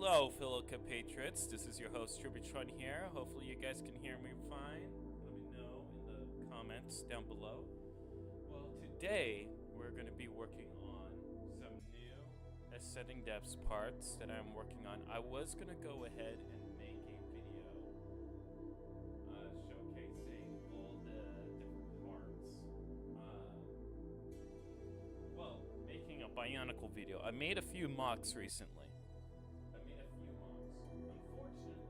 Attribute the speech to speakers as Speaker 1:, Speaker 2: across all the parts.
Speaker 1: Hello, fellow compatriots. This is your host, Tributron here. Hopefully you guys can hear me fine. Let me know in the comments down below. Well, today we're going to be working on some new ascending depths parts that I'm working on. I was going to go ahead and make a video showcasing all the different parts. Making a Bionicle video. I made a few mocks recently. Unfortunately,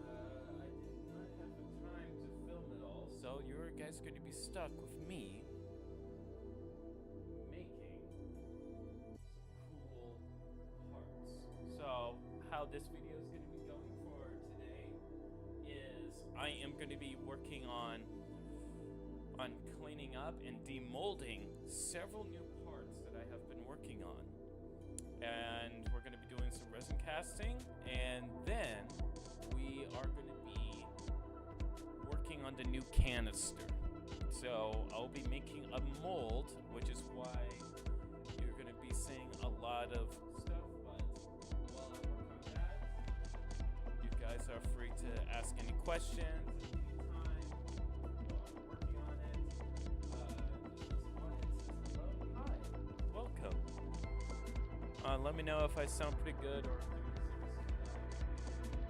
Speaker 1: however, I did not have the time to film it all, so you guys are going to be stuck with me making some cool parts. So, how this video is going to be going for today is I am going to be working on cleaning up and demolding several new parts that I have been working on. And we're going to be doing some resin casting, and then we are going to be working on the new canister. So I'll be making a mold, which is why you're going to be seeing a lot of stuff, but while I work on that, you guys are free to ask any questions anytime while I'm working on it. Just respond and say hello, hi, welcome. Let me know if I sound pretty good or if doing some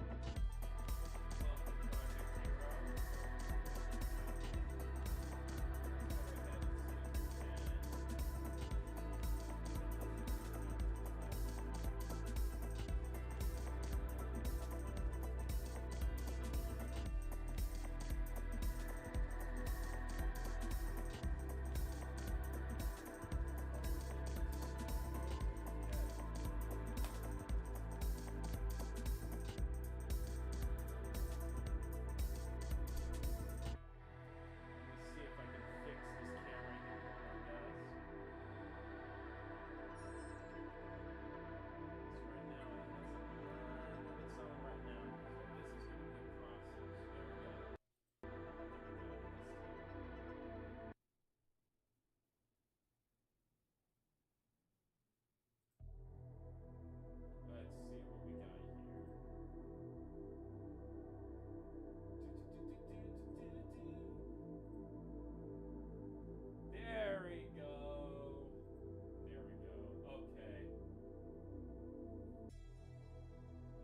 Speaker 1: Let's see what we got here. There we go. There we go. Okay.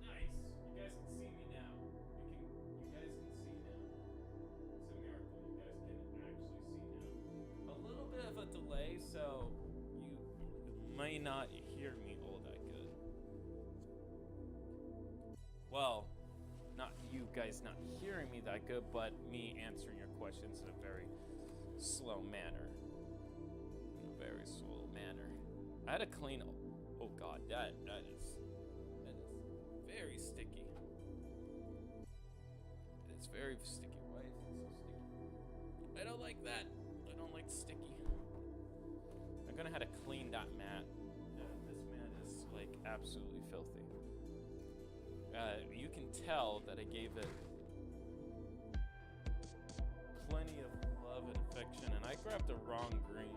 Speaker 1: Nice. You guys can see me now. You guys can see now. It's a miracle. You guys can actually see now. A little bit of a delay, so you might not hear me all that good. Well, not you guys not hearing me that good, but me answering your questions in a very slow manner. I had to clean. Oh god, that is very sticky. It's very sticky. Why is it so sticky? I don't like that. I don't like sticky. I'm gonna have to clean that mat. This mat is like absolutely filthy. You can tell that I gave it plenty of love and affection, and I grabbed the wrong green.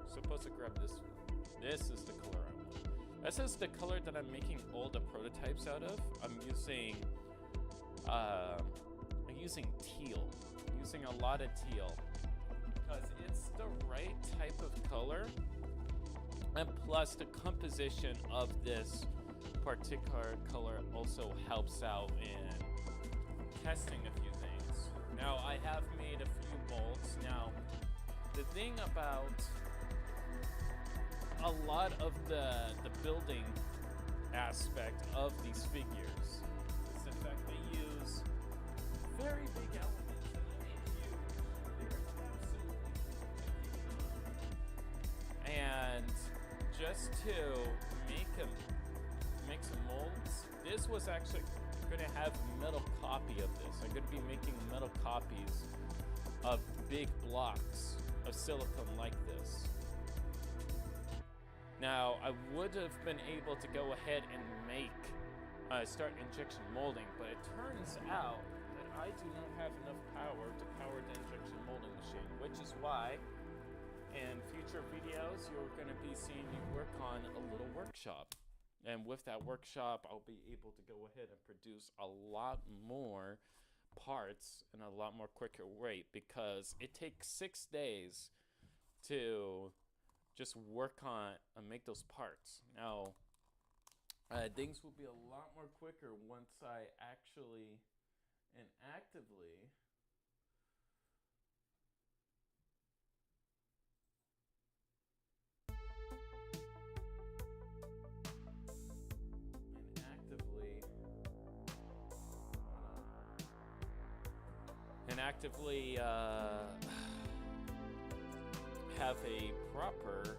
Speaker 1: I'm supposed to grab this one. This is the color I want. This is the color that I'm making all the prototypes out of. I'm using teal. I'm using a lot of teal because it's the right type of color, and plus the composition of this particular color also helps out in testing a few things. Now, I have made a few molds. Now, the thing about a lot of the building aspect of these figures is the fact they use very big elements, and I mean huge. They're absolutely huge. And just to make some molds. This was actually going to have a metal copy of this. I'm going to be making metal copies of big blocks of silicone like this. Now, I would have been able to go ahead and start injection molding, but it turns out I do not have enough power to power the injection molding machine, which is why in future videos, you're going to be seeing me work on a little workshop. And with that workshop, I'll be able to go ahead and produce a lot more parts in a lot more quicker rate, because it takes 6 days to just work on and make those parts. Now, things will be a lot more quicker once I actually and actively have a proper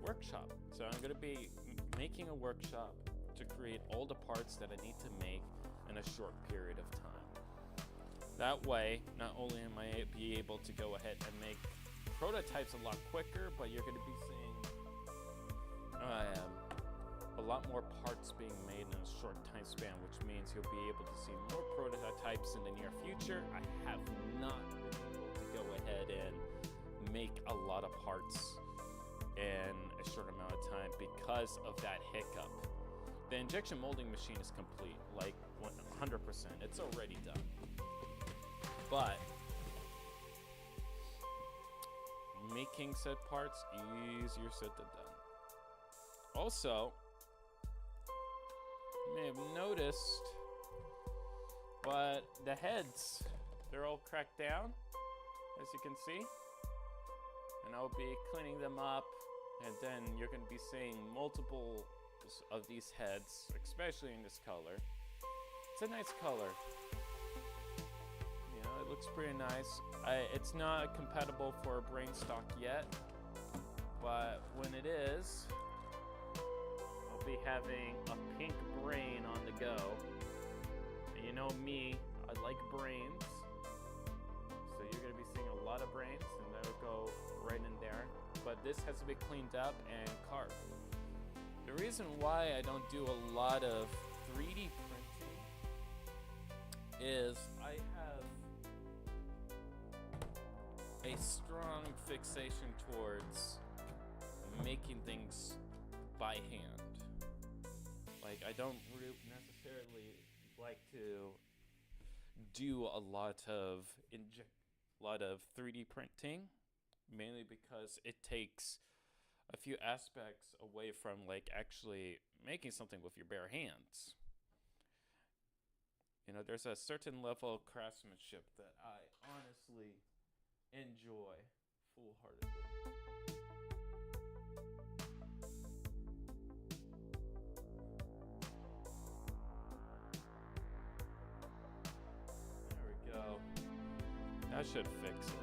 Speaker 1: workshop. So I'm going to be making a workshop to create all the parts that I need to make in a short period of time. That way, not only am I be able to go ahead and make prototypes a lot quicker, but you're going to be seeing a lot more parts being made in a short time span, which means you'll be able to see more prototypes in the near future. I have not been able to go ahead and make a lot of parts in a short amount of time because of that hiccup. The injection molding machine is complete, like 100%. It's already done. But making said parts, easier said than done. Also, you may have noticed, but the heads, they're all cracked down, as you can see. And I'll be cleaning them up, and then you're going to be seeing multiple of these heads, especially in this color. It's a nice color. You know, it looks pretty nice. It's not compatible for a brain stock yet, but when it is, I'll be having a pink brain on the go. And you know me, I like brains. So you're going to be seeing a lot of brains, and that'll go right in there. But this has to be cleaned up and carved. The reason why I don't do a lot of 3D printing is I have a strong fixation towards making things by hand. Like, I don't necessarily like to do a lot of 3D printing, mainly because it takes a few aspects away from like actually making something with your bare hands. You know, there's a certain level of craftsmanship that I honestly enjoy full-heartedly. There we go. That should fix it.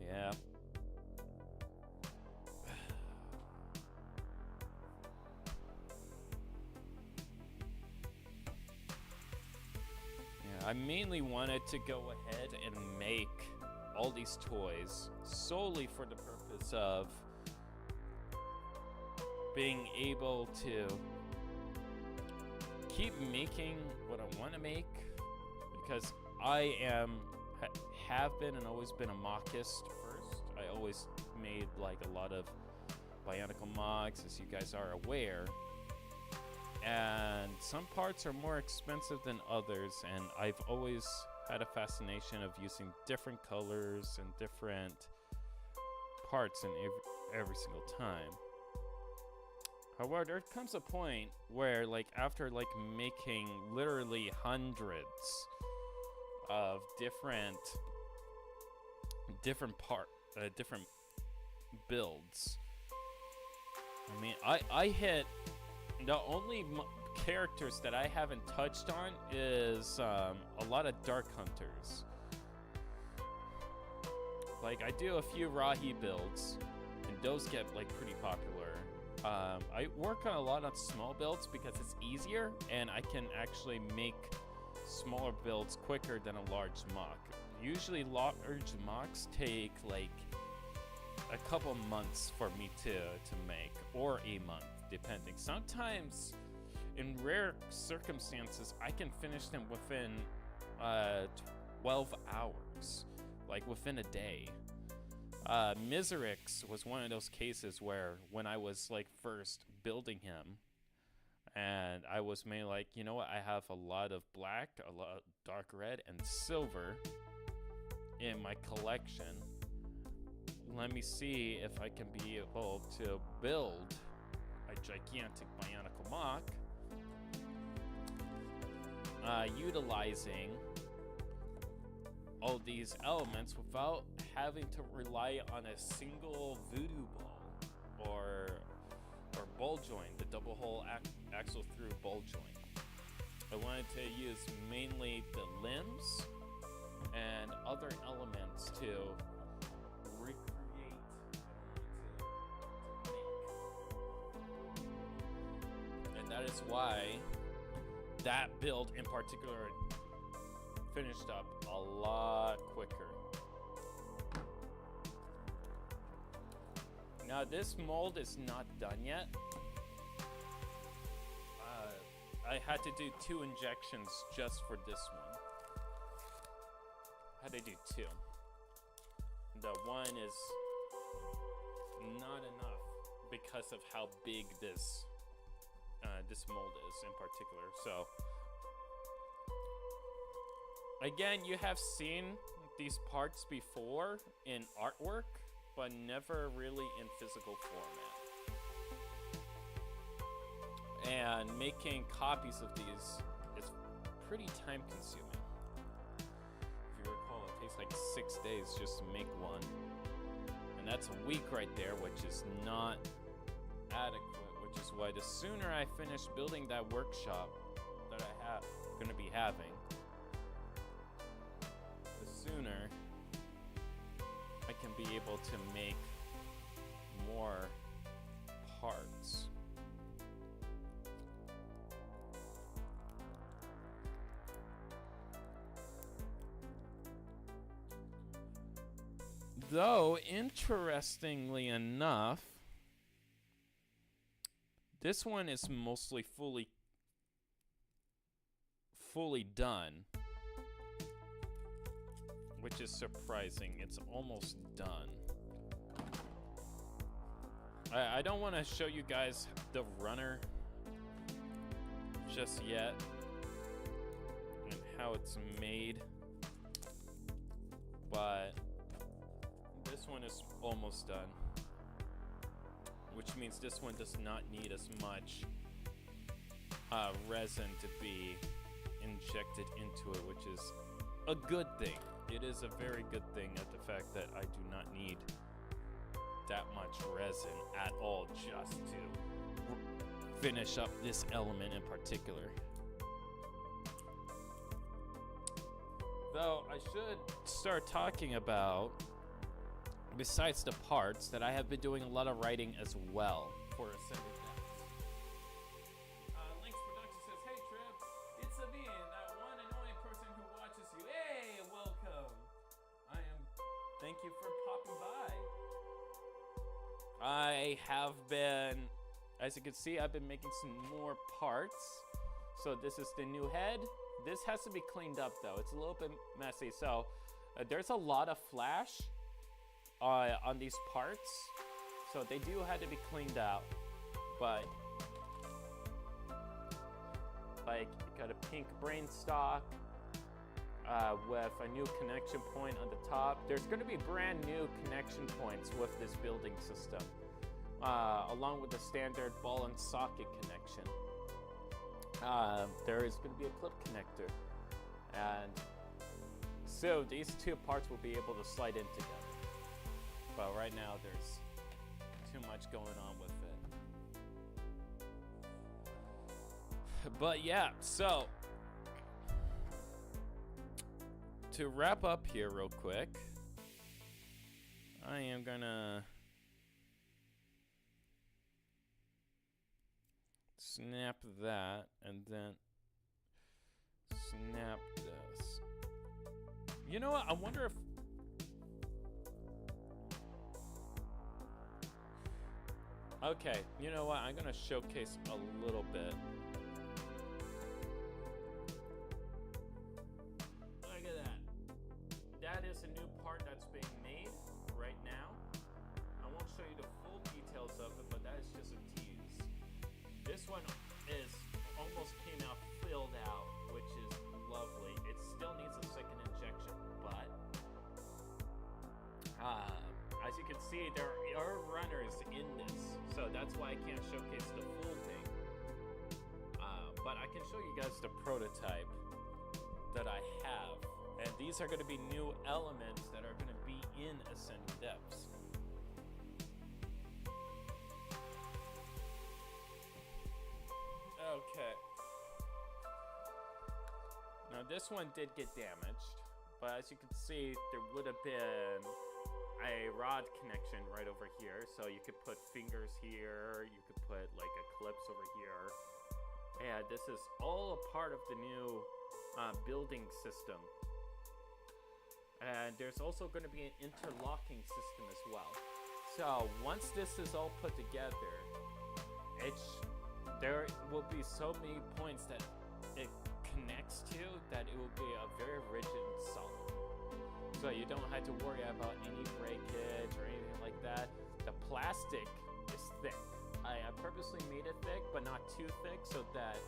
Speaker 1: Yeah. I mainly wanted to go ahead and make all these toys solely for the purpose of being able to keep making what I want to make, because I have been and always been a mockist first. I always made like a lot of Bionicle mocks, as you guys are aware. And some parts are more expensive than others, and I've always had a fascination of using different colors and different parts in every single time. However, there comes a point where, like, after like making literally hundreds of different builds, I mean, I hit the only characters that I haven't touched on is a lot of Dark Hunters. Like, I do a few Rahi builds, and those get like pretty popular. I work on a lot of small builds because it's easier, and I can actually make smaller builds quicker than a large mock. Usually large mocks take like a couple months for me to make, or a month, depending. Sometimes, in rare circumstances, I can finish them within 12 hours, like within a day. Miserix was one of those cases where when I was like first building him, and I was mainly like, you know what, I have a lot of black, a lot of dark red, and silver in my collection. Let me see if I can be able to build a gigantic Bionicle Mock utilizing all these elements without having to rely on a single voodoo ball or ball joint, the double hole axle through ball joint. I wanted to use mainly the limbs and other elements to recreate what I wanted to make. And that is why that build in particular finished up a lot quicker. Now this mold is not done yet. I had to do 2 injections just for this one. Had to do 2. The one is not enough because of how big this mold is in particular. So again, you have seen these parts before in artwork, but never really in physical format. And making copies of these is pretty time consuming. If you recall, it takes like 6 days just to make one. And that's a week right there, which is not adequate, which is why the sooner I finish building that workshop that I have gonna be having, the sooner I can be able to make more parts. Though, interestingly enough, this one is mostly fully done, which is surprising. It's almost done. I don't want to show you guys the runner just yet and how it's made, but this one is almost done, which means this one does not need as much resin to be injected into it, which is a good thing. It is a very good thing at the fact that I do not need that much resin at all just to finish up this element in particular. Though I should start talking about, besides the parts, that I have been doing a lot of writing as well for Ascended Depths. Links Production says, "Hey Trip, it's Sabine, that one and only person who watches you. Hey, welcome. Thank you for popping by." I have been, as you can see, I've been making some more parts. So this is the new head. This has to be cleaned up though. It's a little bit messy. So there's a lot of flash on these parts, so they do have to be cleaned out. But like, you got a pink brain stock with a new connection point on the top. There's going to be brand new connection points with this building system, along with the standard ball and socket connection. There is going to be a clip connector, and so these 2 parts will be able to slide in together. But right now, there's too much going on with it. But yeah, so to wrap up here real quick, I am gonna snap that and then snap this. You know what? I wonder if okay, you know what? I'm gonna showcase a little bit. Look at that. is almost came out filled out, which is lovely. It still needs a second injection, but as you can see, there are runners in this, so that's why I can't showcase the full thing. But I can show you guys the prototype that I have, and these are going to be new elements that are going to be in Ascending Depths. Okay. Now this one did get damaged, but as you can see, there would have been a rod connection right over here, so you could put fingers here, you could put like a clips over here, and this is all a part of the new building system. And there's also going to be an interlocking system as well. So once this is all put together, there will be so many points that it connects to that it will be a very rigid and solid. So you don't have to worry about any breakage or anything like that. The plastic is thick. I purposely made it thick, but not too thick, so that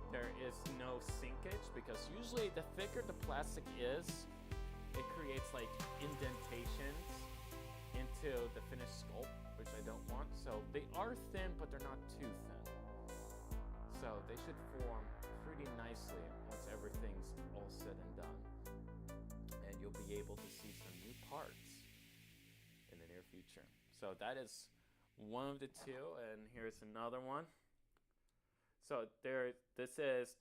Speaker 1: there is no sinkage, because usually the thicker the plastic is, it creates like indentations into the finished sculpt, which I don't want. So they are thin, but they're not too thin. So they should form pretty nicely once everything's all said and done. And you'll be able to see some new parts in the near future. So that is one of the two, and here's another one. So this is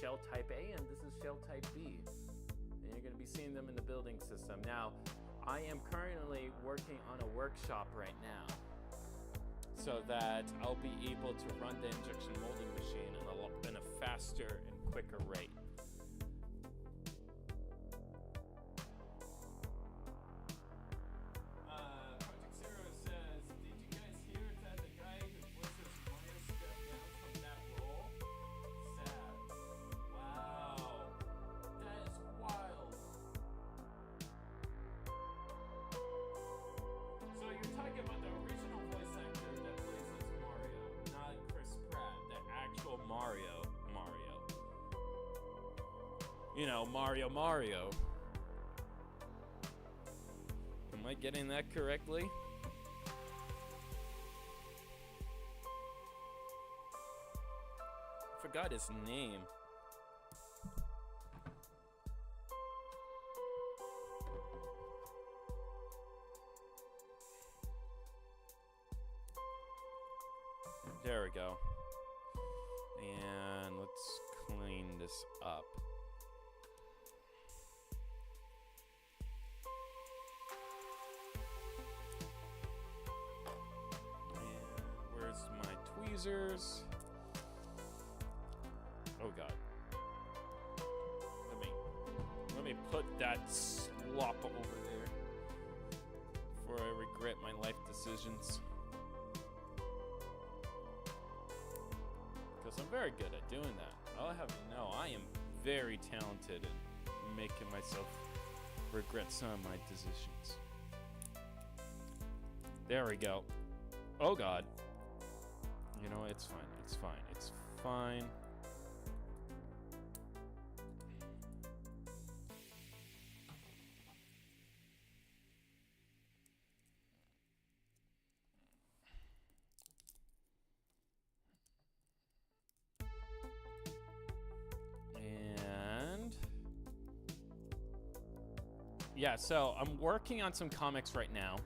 Speaker 1: shell type A, and this is shell type B. And you're going to be seeing them in the building system. Now, I am currently working on a workshop right now, so that I'll be able to run the injection molding machine in a faster and quicker rate. Project Zero says, did you guys hear that the guy who voices Mario stepped down from that role? Sad. Wow. That is wild. So you're talking about the original voice actor that plays as Mario, not Chris Pratt, the actual Mario. You know, Mario. Am I getting that correctly? Forgot his name. There we go. And let's clean this up. My tweezers. Oh god. Let me put that slop over there before I regret my life decisions. Because I'm very good at doing that. I'll have you know, I am very talented in making myself regret some of my decisions. There we go. Oh god. You know, it's fine. It's fine. It's fine. And yeah, so I'm working on some comics right now.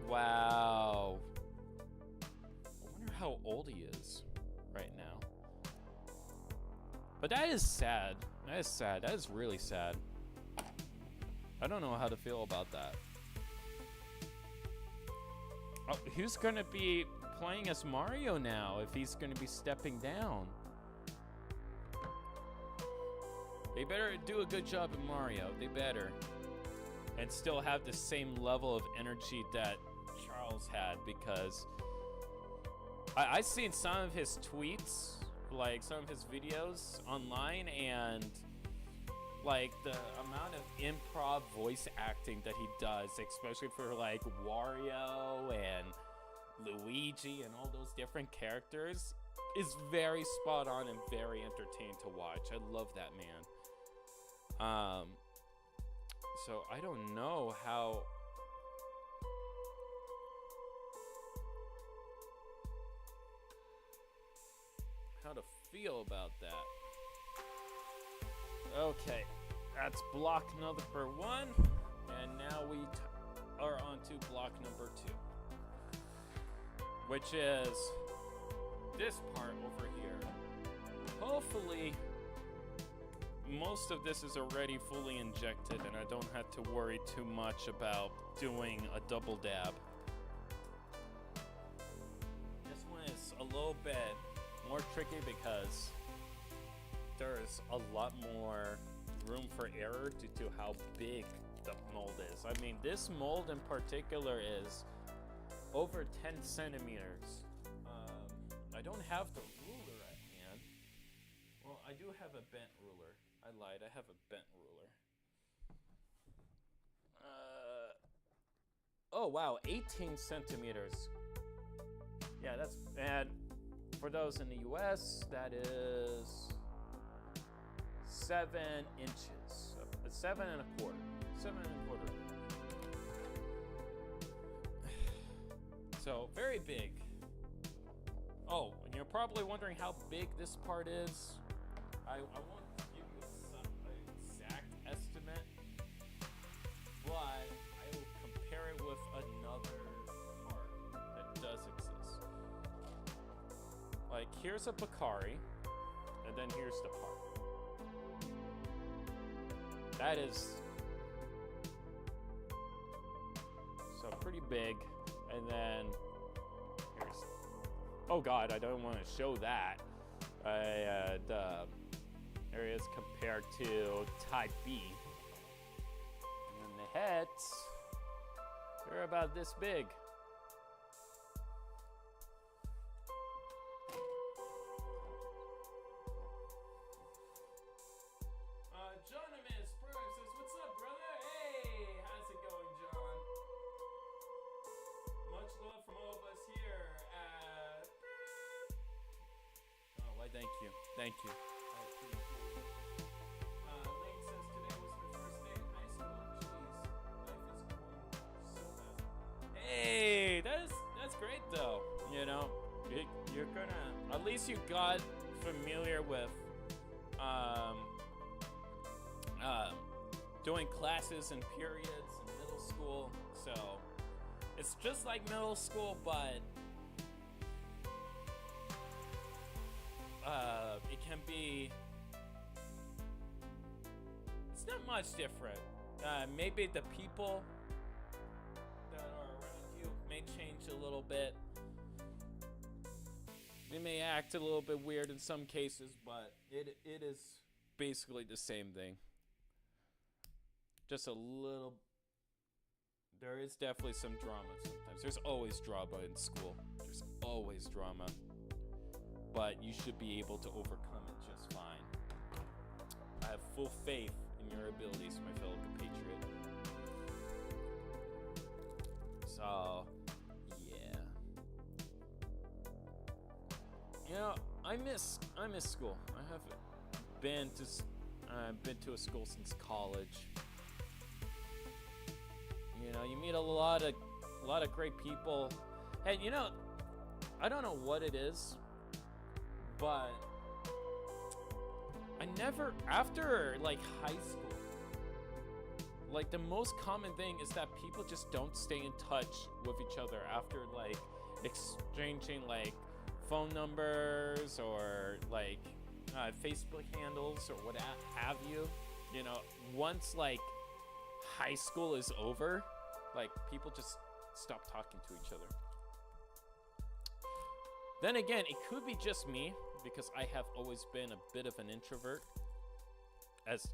Speaker 1: Wow. I wonder how old he is right now. But that is sad. That is sad. That is really sad. I don't know how to feel about that. Oh, who's going to be playing as Mario now if he's going to be stepping down? They better do a good job at Mario. They better. And still have the same level of energy that Charles had, because I've seen some of his tweets, like some of his videos online, and Like the amount of improv voice acting that he does, especially for like Wario and Luigi and all those different characters, is very spot on and very entertaining to watch. I love that man. So I don't know how to feel about that. Okay, that's block number 1, and now we are on to block number 2, which is this part over here. Hopefully, most of this is already fully injected, and I don't have to worry too much about doing a double dab. This one is a little bit more tricky because there's a lot more room for error due to how big the mold is. I mean, this mold in particular is over 10 centimeters. I don't have the ruler at hand. Well, I do have a bent ruler. I lied, I have a bent ruler. Oh wow, 18 centimeters. Yeah, that's, and for those in the US, that is 7 inches. 7 and a quarter. 7 and a quarter. So, very big. Oh, and you're probably wondering how big this part is. I won't give you an exact estimate, but I will compare it with another part that does exist. Like, here's a Bakari, and then here's the part. That is so pretty big, and then here's, oh god, I don't want to show that. The areas compared to type B, and then the heads, they're about this big. Thank you. I appreciate it. Lane says today was her first day in high school. Jeez, life is going so fast. Hey, that's great though. You know, you're gonna, at least you got familiar with doing classes and periods in middle school. So it's just like middle school, but it can be, it's not much different. Maybe the people that are around you may change a little bit. They may act a little bit weird in some cases, but it is basically the same thing. Just a little, there is definitely some drama sometimes. There's always drama in school. There's always drama. But you should be able to overcome it just fine. I have full faith in your abilities, my fellow compatriot. So, yeah. You know, I miss school. I haven't been to a school since college. You know, you meet a lot of great people. And you know, I don't know what it is, but I never, after like high school, like the most common thing is that people just don't stay in touch with each other after like exchanging like phone numbers or like Facebook handles or what have you. You know, once like high school is over, like people just stop talking to each other. Then again, it could be just me because I have always been a bit of an introvert as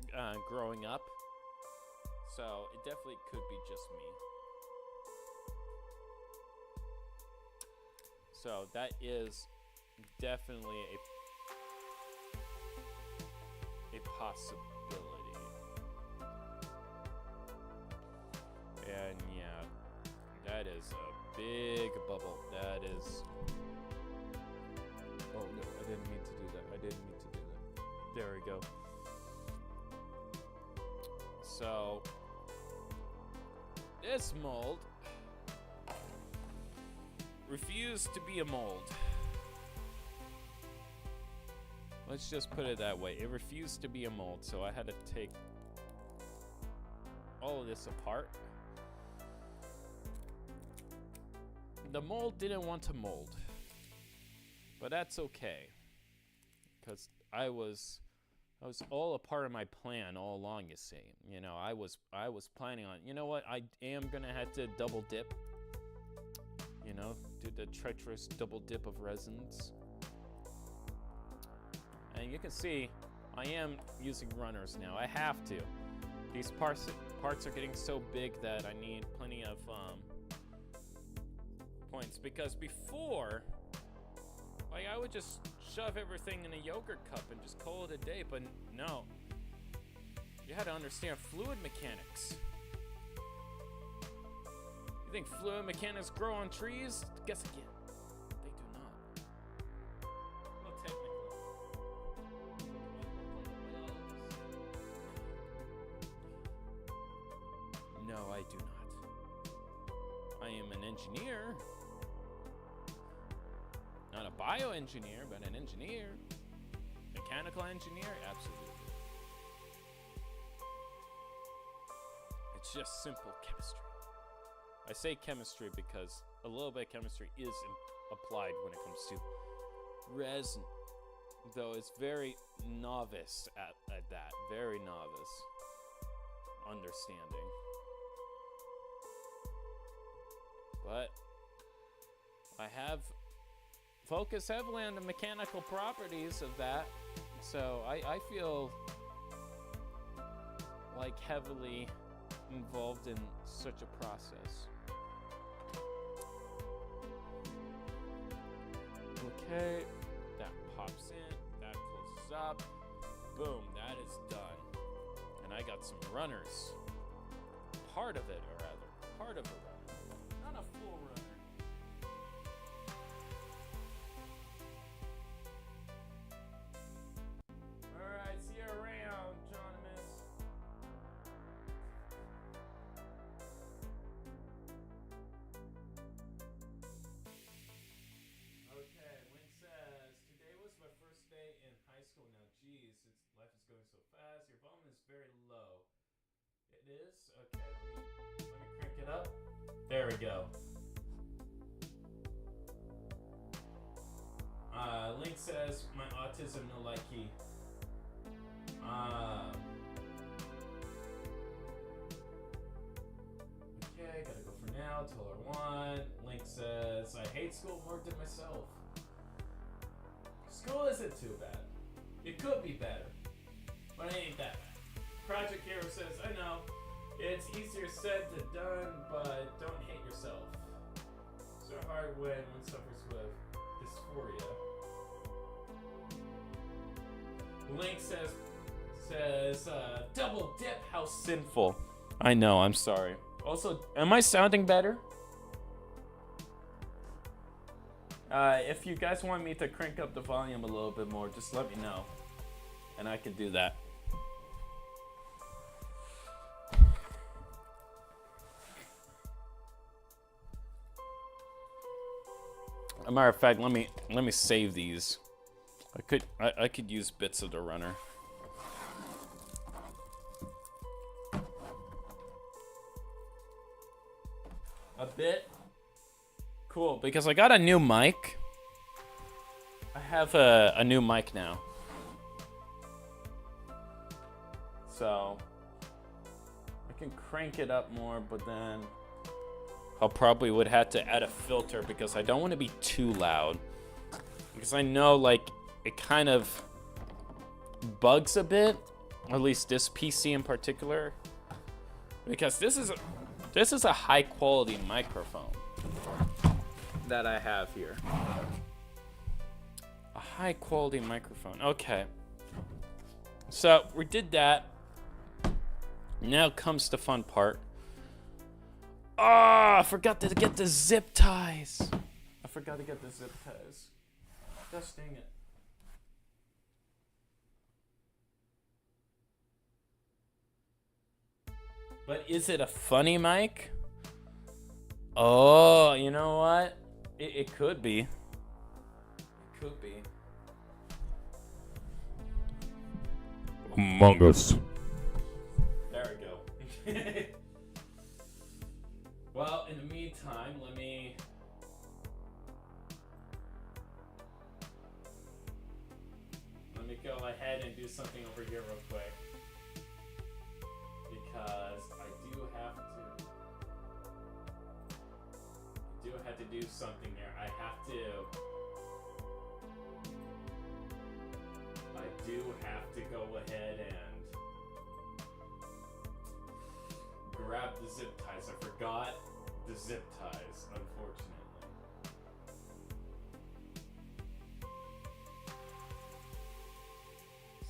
Speaker 1: growing up. So it definitely could be just me. So that is definitely a possibility. and yeah, that is a big bubble. That is... Oh no, I didn't mean to do that. There we go. So, this mold refused to be a mold. Let's just put it that way. It refused to be a mold, so I had to take all of this apart. The mold didn't want to mold, but that's okay, because I was all a part of my plan all along, you see. You know, I was planning on, you know what, I am gonna have to double dip, you know, do the treacherous double dip of resins. And you can see I am using runners now. I have to. These parts are getting so big that I need plenty of points, because before, like, I would just shove everything in a yogurt cup and just call it a day, but no. You had to understand fluid mechanics. You think fluid mechanics grow on trees? Guess again. They do not. Well, technically. No, I do not. I am an engineer. Not a bioengineer, but an engineer. Mechanical engineer? Absolutely. It's just simple chemistry. I say chemistry because a little bit of chemistry is applied when it comes to resin. Though it's very novice at that. Very novice understanding. But I have focused heavily on the mechanical properties of that, so I feel like heavily involved in such a process. Okay, that pops in, that closes up, boom, that is done. And I got some runners. Part of it, or rather, part of a runner. Not a full runner. Alright, see you around, Johnnimus. Okay, Link says, today was my first day in high school now. Geez, life is going so fast. Your volume is very low. It is? Okay, let me crank it up. There we go. Link says, my autism no likey. Okay, gotta go for now. Tell her one. Link says, I hate school more than myself. School isn't too bad. It could be better, but it ain't that bad. Project Hero says, I know, it's easier said than done, but don't hate yourself. It's a hard win when suffers with dysphoria. Link says, double dip, how sinful. I know, I'm sorry. Also, am I sounding better? If you guys want me to crank up the volume a little bit more, just let me know, and I can do that. As a matter of fact, let me save these. I could use bits of the runner. A bit? Cool, because I got a new mic. I have a new mic now. So I can crank it up more, but then I'll probably would have to add a filter because I don't want to be too loud. Because I know, like, it kind of bugs a bit, at least this PC in particular, because this is a high quality microphone that I have here. A high quality microphone. Okay. So we did that. Now comes the fun part. I forgot to get the zip ties. Gosh dang it. But is it a funny mic? Oh, you know what? It could be. It could be.
Speaker 2: Among Us.
Speaker 1: There we go. Well, in the meantime, let me go ahead and do something over here real quick. Because I do have to do something here. I do have to go ahead and grab the zip ties. I forgot the zip ties, unfortunately.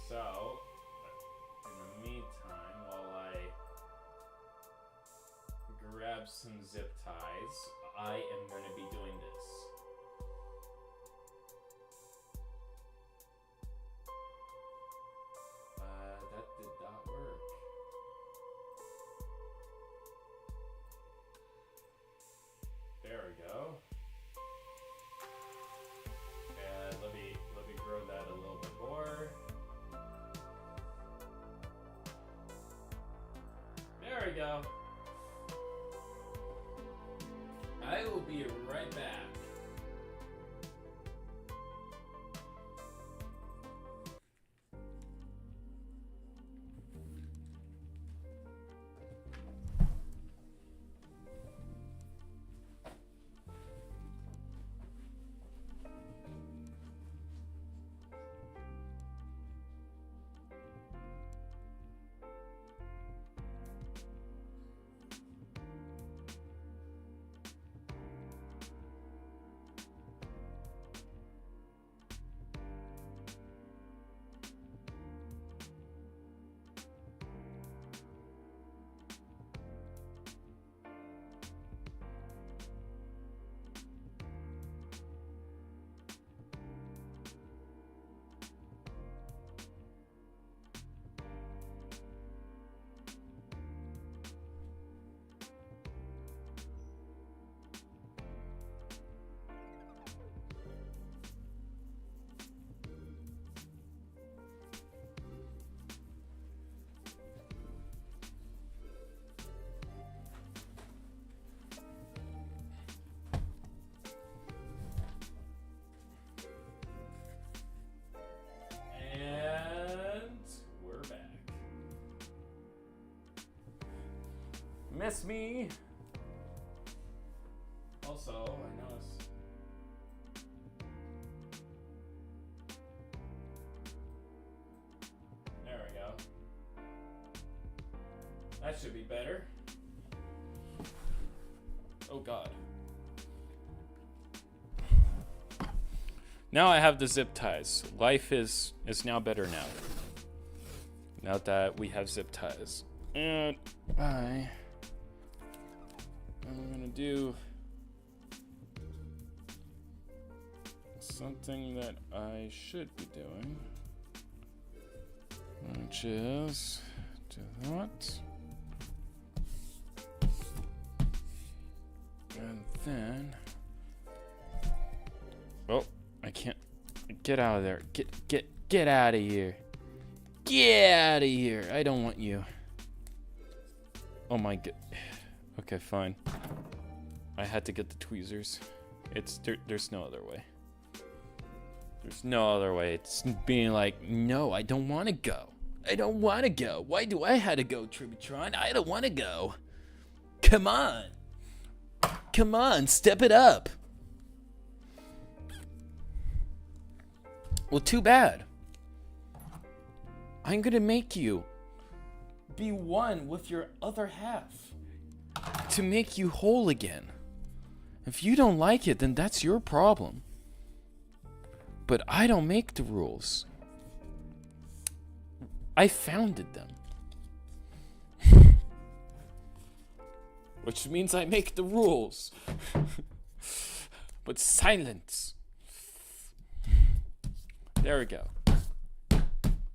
Speaker 1: So, in the meantime, while I grab some zip ties, I am going to be doing this. That did not work. There we go. And let me grow that a little bit more. There we go. I will be right back. Miss me. Also, I noticed. There we go. That should be better. Oh God. Now I have the zip ties. Life is now better now. Now that we have zip ties. And I'm gonna do something that I should be doing, which is do that, and then I can't get out of there. Get out of here. Get out of here. I don't want you. Oh my god. Okay, fine. I had to get the tweezers. There's no other way. There's no other way. It's being like, no, I don't want to go. I don't want to go. Why do I have to go, Tributron? I don't want to go. Come on. Come on, step it up. Well, too bad. I'm gonna make you be one with your other half to make you whole again. If you don't like it, then that's your problem. But I don't make the rules. I founded them. which means I make the rules. But silence. There we go.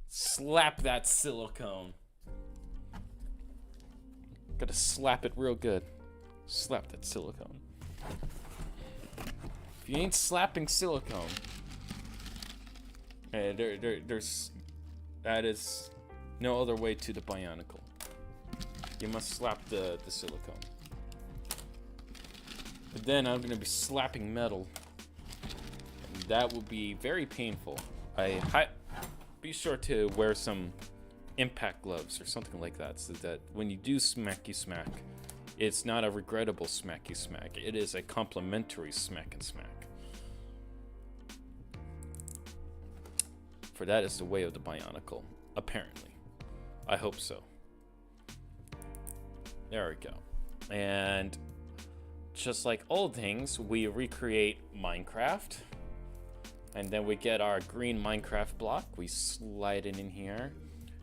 Speaker 1: Slap that silicone. Gotta slap it real good. Slap that silicone. If you ain't slapping silicone, that is no other way to the Bionicle. You must slap the silicone. But then I'm gonna be slapping metal. And that will be very painful. Be sure to wear some impact gloves or something like that, so that when you do smacky smack, it's not a regrettable smacky smack. It is a complimentary smack and smack. For that is the way of the Bionicle, apparently. I hope so. There we go. And just like old things, we recreate Minecraft. And then we get our green Minecraft block. We slide it in here.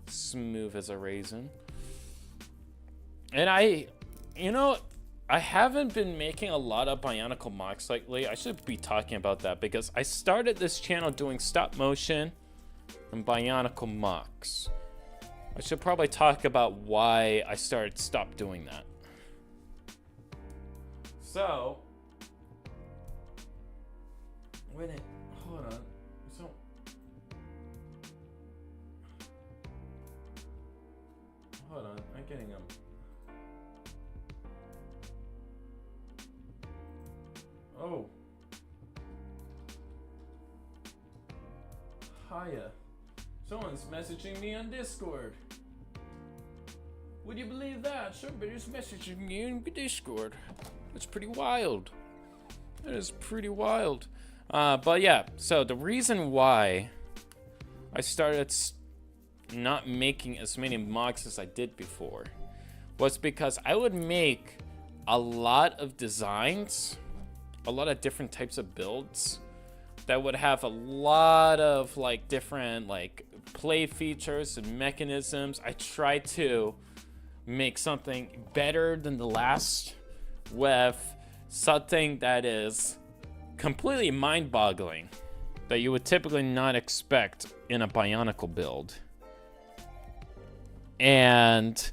Speaker 1: Smooth as a raisin. And I haven't been making a lot of Bionicle mocks lately. I should be talking about that because I started this channel doing stop motion and Bionicle mocks. I should probably talk about why I stopped doing that. So, hold on. So, hold on. I'm getting them. Oh. Hiya. Someone's messaging me on Discord. Would you believe that? Somebody's messaging me in Discord. That's pretty wild. That is pretty wild. But yeah, so the reason why I started not making as many mocks as I did before was because I would make a lot of designs, a lot of different types of builds that would have a lot of like different like play features and mechanisms. I tried to make something better than the last with something that is completely mind-boggling that you would typically not expect in a Bionicle build. And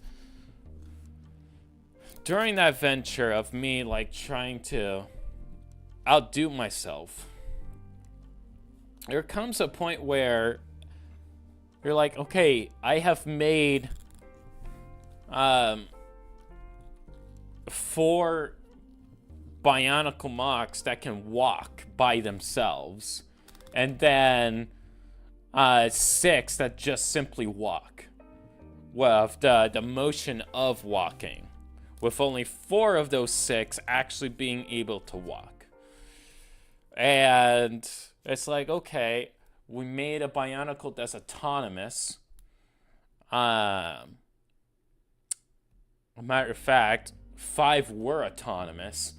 Speaker 1: during that venture of me like trying to outdo myself, there comes a point where you're like, okay, I have made 4 Bionicle mocks that can walk by themselves, and then 6 that just simply walk with the motion of walking, with only 4 of those 6 actually being able to walk. And it's like, okay, we made a Bionicle that's autonomous. Matter of fact, 5 were autonomous.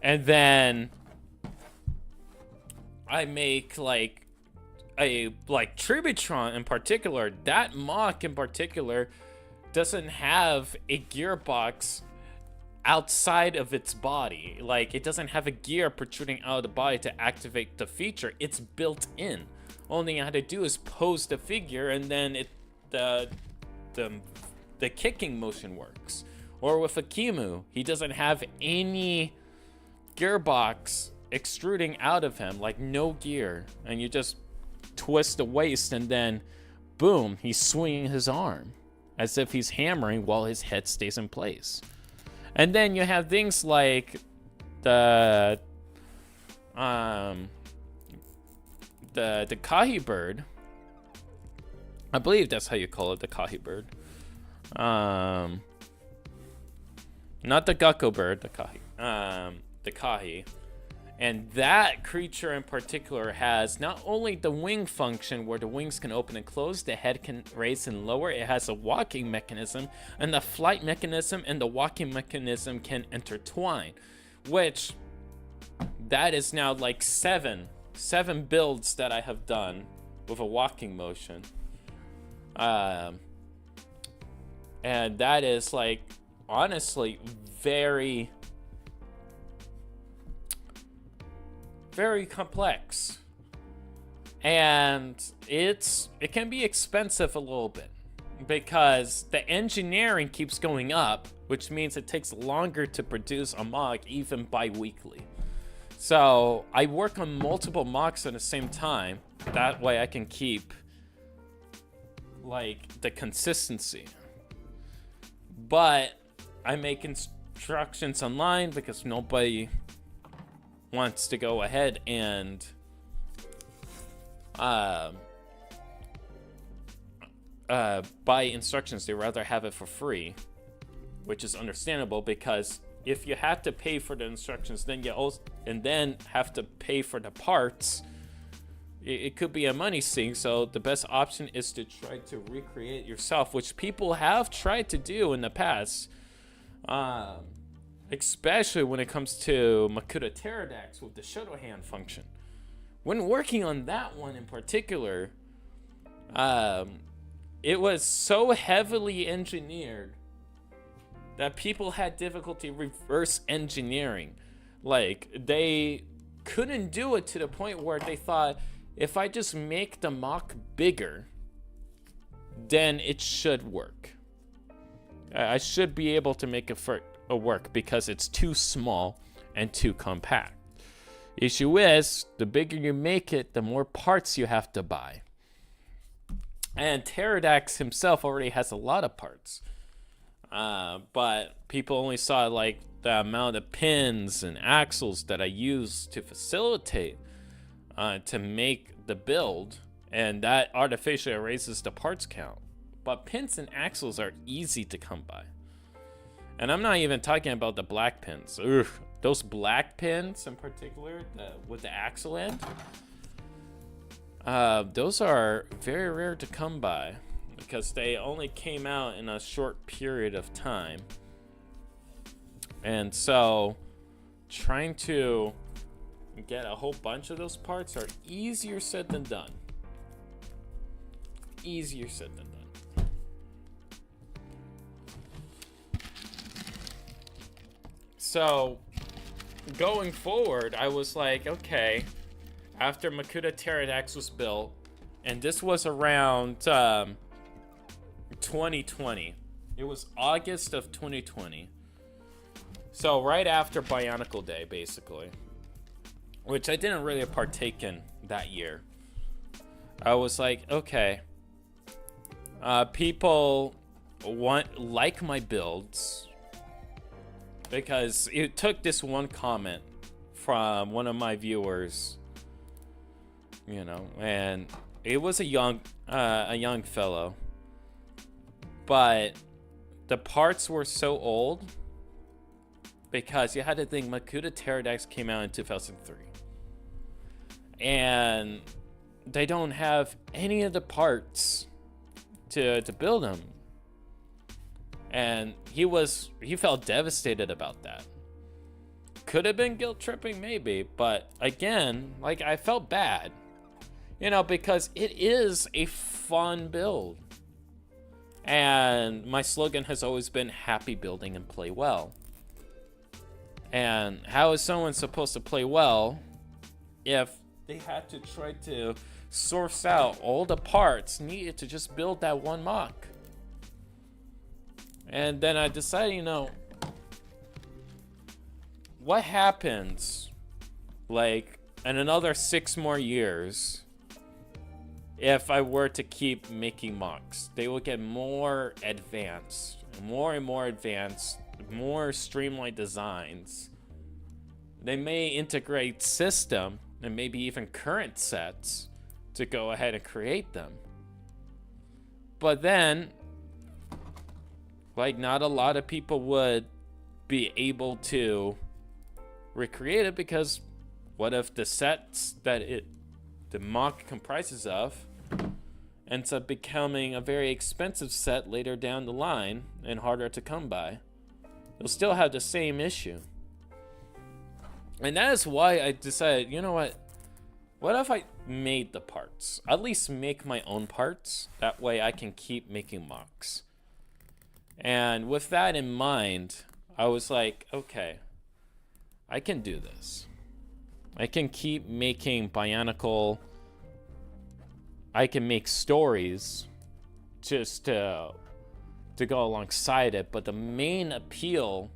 Speaker 1: And then I make like a Tributron in particular. That mock in particular doesn't have a gearbox outside of its body. Like, it doesn't have a gear protruding out of the body to activate the feature. It's built in. Only thing I had to do is pose the figure, and then the kicking motion works. Or with Akimu, he doesn't have any gearbox extruding out of him, like no gear, and you just twist the waist and then boom, he's swinging his arm as if he's hammering while his head stays in place. And then you have things like the Kahi bird. I believe that's how you call it, the Kahi bird. Not the Gecko bird, the Kahi. The Kahi. And that creature in particular has not only the wing function where the wings can open and close, the head can raise and lower, it has a walking mechanism, and the flight mechanism and the walking mechanism can intertwine, which that is now like seven builds that I have done with a walking motion. And that is like honestly very, very complex. And it can be expensive a little bit because the engineering keeps going up, which means it takes longer to produce a mock even bi-weekly. So I work on multiple mocks at the same time. That way I can keep like the consistency. But I make instructions online because nobody wants to go ahead and buy instructions. They rather have it for free, which is understandable because if you have to pay for the instructions, then you also have to pay for the parts, it could be a money sink. So the best option is to try to recreate yourself, which people have tried to do in the past, especially when it comes to Makuta Pterodax with the shuttle hand function. When working on that one in particular, it was so heavily engineered that people had difficulty reverse engineering. Like, they couldn't do it to the point where they thought, if I just make the mock bigger, then it should work. I should be able to make it work because it's too small and too compact. Issue is, the bigger you make it, the more parts you have to buy. And Pterodax himself already has a lot of parts. But people only saw like the amount of pins and axles that I use to facilitate to make the build, and that artificially raises the parts count. But pins and axles are easy to come by. And I'm not even talking about the black pins. Ugh, those black pins in particular, with the axle end, those are very rare to come by because they only came out in a short period of time. And so trying to get a whole bunch of those parts are easier said than done. Easier said than done. So going forward, I was like, okay, after Makuta Pterodax was built, and this was around 2020. It was August of 2020. So right after Bionicle Day, basically, which I didn't really partake in that year. I was like, okay, people like my builds, because it took this one comment from one of my viewers, you know, and it was a young fellow, but the parts were so old because you had to think Makuta Pterodax came out in 2003, and they don't have any of the parts to build them. And he felt devastated about that. Could have been guilt tripping, maybe, but again, like, I felt bad, you know, because it is a fun build. And my slogan has always been happy building and play well. And how is someone supposed to play well if they had to try to source out all the parts needed to just build that one mock? And then I decided, you know, what happens, like, in another 6 more years if I were to keep making mocks? They will get more advanced, more and more advanced, more streamlined designs. They may integrate system and maybe even current sets to go ahead and create them. But then, like, not a lot of people would be able to recreate it, because what if the sets that the mock comprises of ends up becoming a very expensive set later down the line and harder to come by? You'll still have the same issue. And that is why I decided, you know what if I made the parts? At least make my own parts. That way I can keep making mocks. And with that in mind, I was like, okay, I can do this. I can keep making Bionicle. I can make stories just to go alongside it, but the main appeal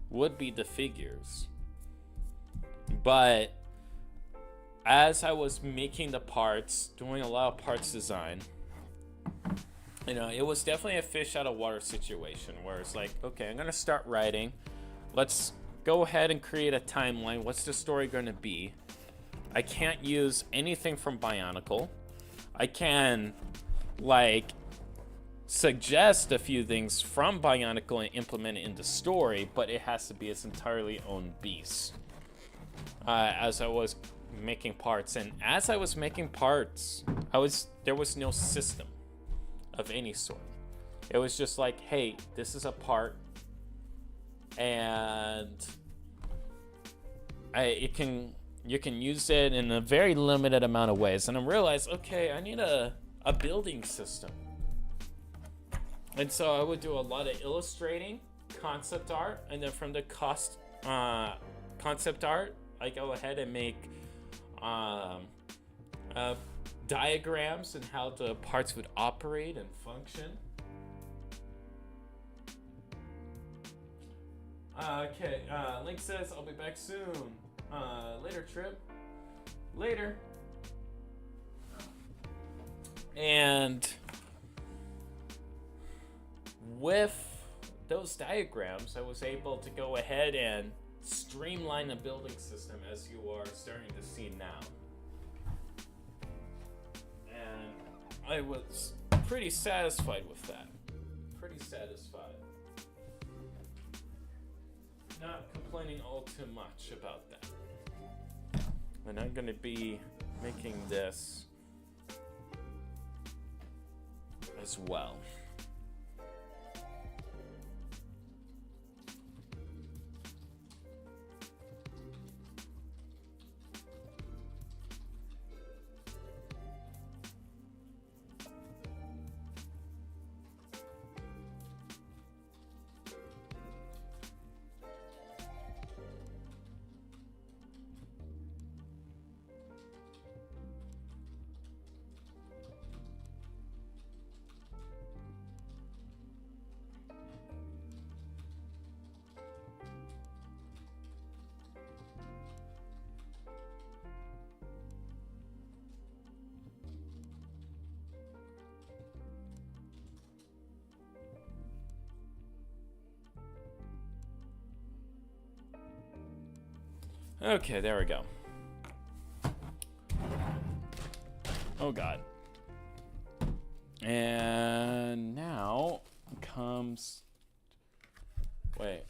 Speaker 1: would be the figures. But as I was making the parts, doing a lot of parts design, you know, it was definitely a fish out of water situation where it's like, okay, I'm gonna start writing. Let's go ahead and create a timeline. What's the story gonna be? I can't use anything from Bionicle. I can, like, suggest a few things from Bionicle and implement it in the story, but it has to be its entirely own beast. As I was making parts, and as I was making parts, there was no system of any sort. It was just like, hey, this is a part, and you can use it in a very limited amount of ways. And I realized, okay, I need a building system. And so I would do a lot of illustrating, concept art, and then from the concept art, I go ahead and make diagrams and how the parts would operate and function. Okay, Link says, I'll be back soon. Later, Trip. Later. And with those diagrams, I was able to go ahead and streamline the building system as you are starting to see now. And I was pretty satisfied with that. Pretty satisfied. Not complaining all too much about that. And I'm going to be making this as well. Okay, there we go. Oh God. And now comes... Wait.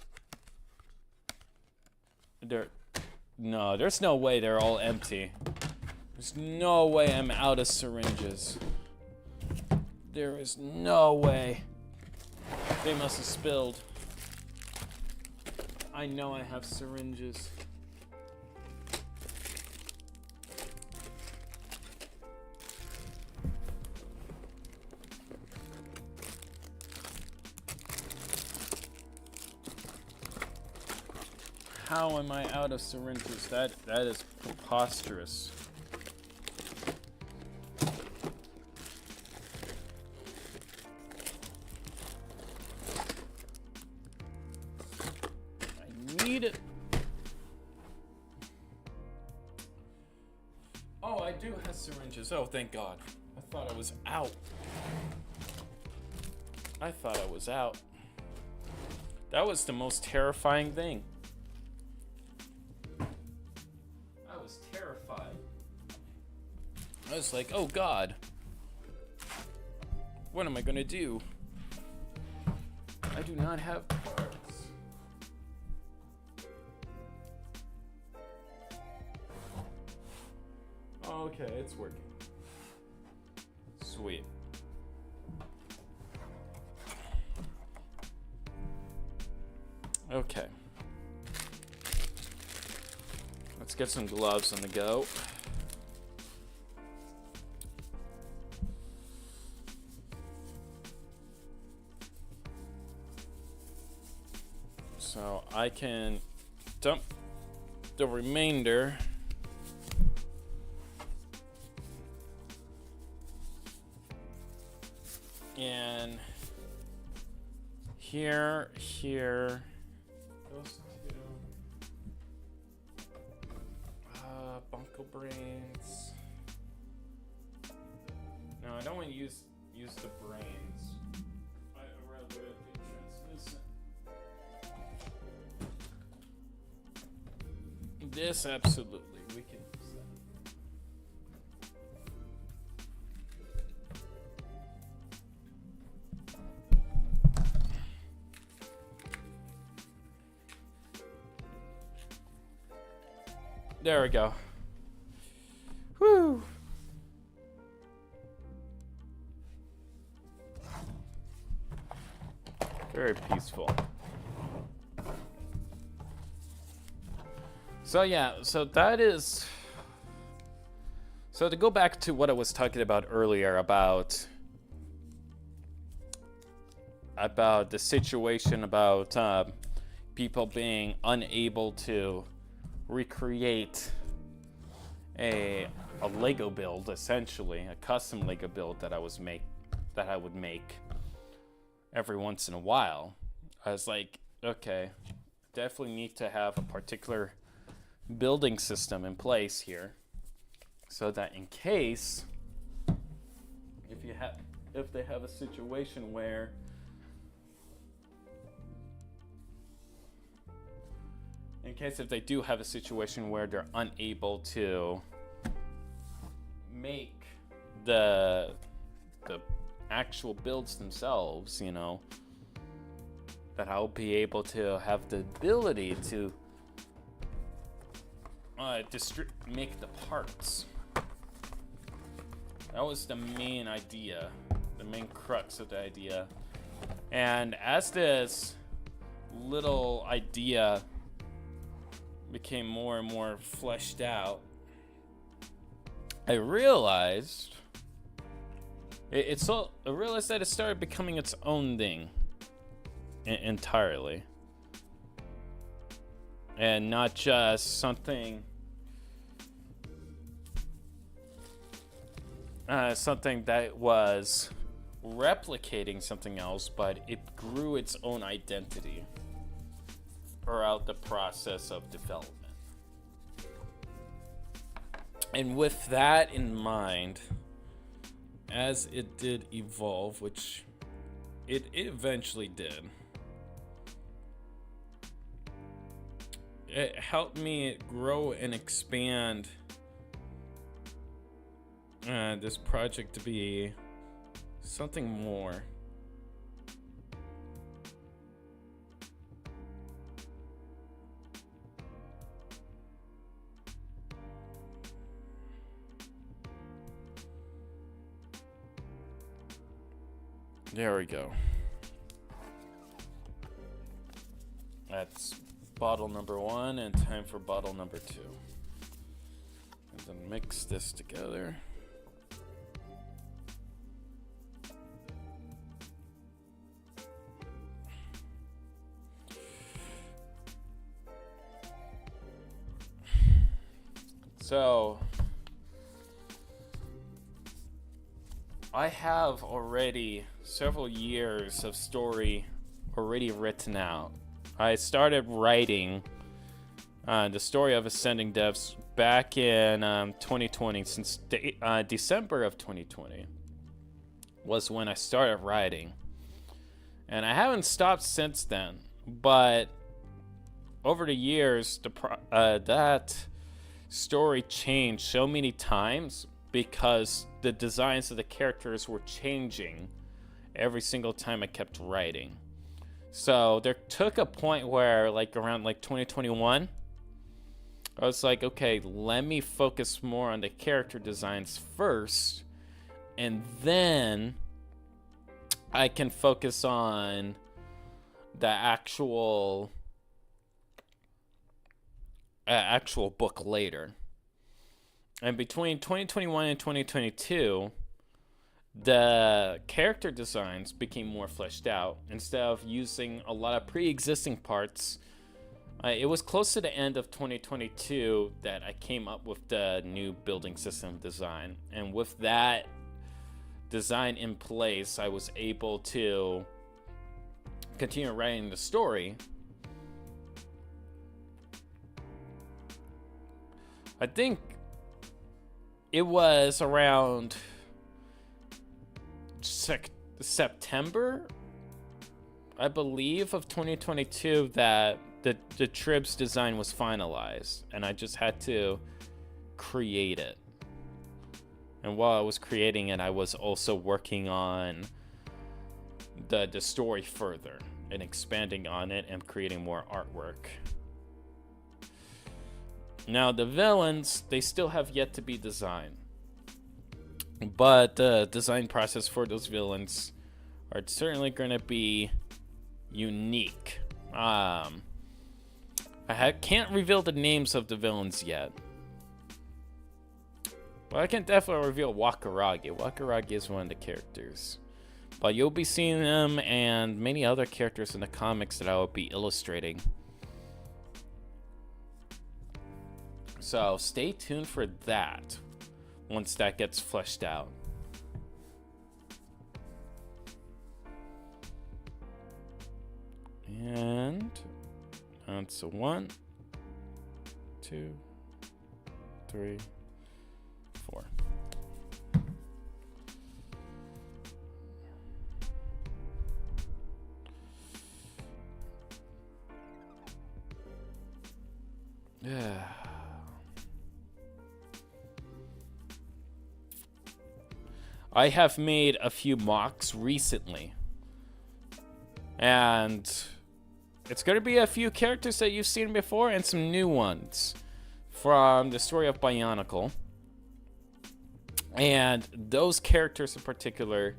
Speaker 1: No, there's no way they're all empty. There's no way I'm out of syringes. There is no way. They must have spilled. I know I have syringes. How am I out of syringes? That is preposterous. I need it. Oh, I do have syringes. Oh, thank God. I thought I was out. I thought I was out. That was the most terrifying thing. I was like, oh God, what am I gonna do? I do not have parts. Okay, it's working. Sweet. Okay. Let's get some gloves on the go. I can dump the remainder and here goes to Bunko Brains. No, I don't want to use the brains. I'd rather it be translucent. This absolutely, we can use that. There we go. Woo! Very peaceful. So yeah, so that is... So to go back to what I was talking about earlier about the situation about people being unable to recreate a Lego build, essentially a custom Lego build that I would make every once in a while. I was like, okay, definitely need to have a particular building system in place here, so that in case if they have a situation where if they do have a situation where they're unable to make the actual builds themselves, you know, that I'll be able to have the ability to make the parts. That was the main idea, the main crux of the idea. And as this little idea became more and more fleshed out, I realized I realized that it started becoming its own thing entirely, and not just something that was replicating something else, but it grew its own identity throughout the process of development. And with that in mind, as it did evolve, which it eventually did, it helped me grow and expand this project to be something more. There we go. That's bottle number 1, and time for bottle number 2. And then mix this together. So I have already several years of story already written out. I started writing the story of Ascending Devs back in 2020. Since December of 2020 was when I started writing, and I haven't stopped since then. But over the years, that story changed so many times because the designs of the characters were changing every single time I kept writing. So there took a point where, like around 2021, I was like, okay, let me focus more on the character designs first, and then I can focus on the actual book later. And between 2021 and 2022, the character designs became more fleshed out. Instead of using a lot of pre-existing parts It was close to the end of 2022 that I came up with the new building system design. And with that design in place, I was able to continue writing the story. I think it was around September, I believe, of 2022 that the Trib's design was finalized, and I just had to create it. And while I was creating it, I was also working on the story further and expanding on it and creating more artwork. Now, the villains, they still have yet to be designed. But the design process for those villains are certainly going to be unique. I can't reveal the names of the villains yet. But I can definitely reveal Wakaragi. Wakaragi is one of the characters. But you'll be seeing them and many other characters in the comics that I will be illustrating. So stay tuned for that once that gets fleshed out. And that's a 1, 2, 3, 4. Yeah. I have made a few mocks recently. And it's going to be a few characters that you've seen before and some new ones from the story of Bionicle. And those characters in particular,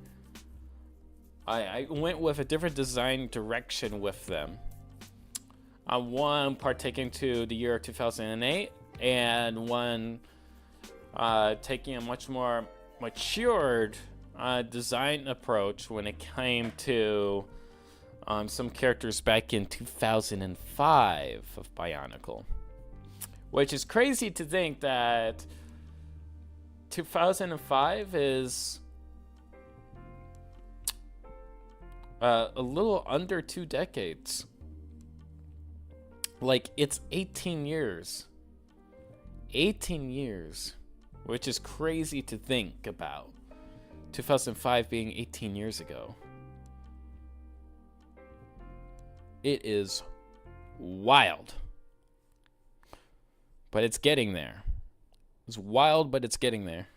Speaker 1: I went with a different design direction with them. One partaking to the year 2008, and one taking a much more matured design approach when it came to some characters back in 2005 of Bionicle. Which is crazy to think that 2005 is a little under 2 decades. Like, it's 18 years. 18 years. Which is crazy to think about. 2005 being 18 years ago. It is wild. But it's getting there. It's wild, but it's getting there.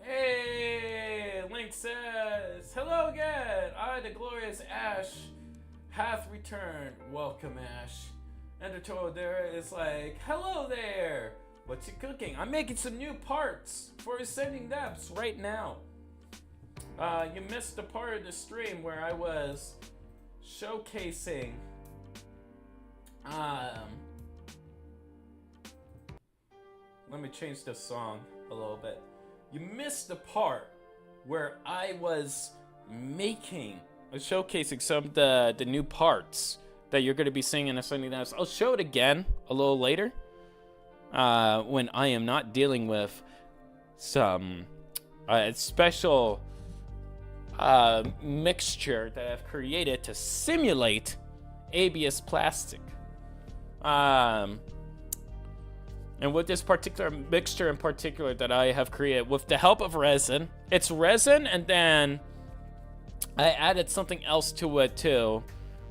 Speaker 1: Hey, Link says, hello again. I, the glorious Ash, hath returned. Welcome, Ash. And the toad there is like, hello there. What's you cooking? I'm making some new parts for Ascending Depths right now. You missed the part of the stream where I was showcasing let me change the song a little bit. You missed the part where I was showcasing some of the new parts that you're going to be seeing in Ascending Depths. I'll show it again a little later when I am not dealing with some special mixture that I've created to simulate ABS plastic. And with this particular mixture in particular that I have created with the help of resin, it's resin, and then I added something else to it to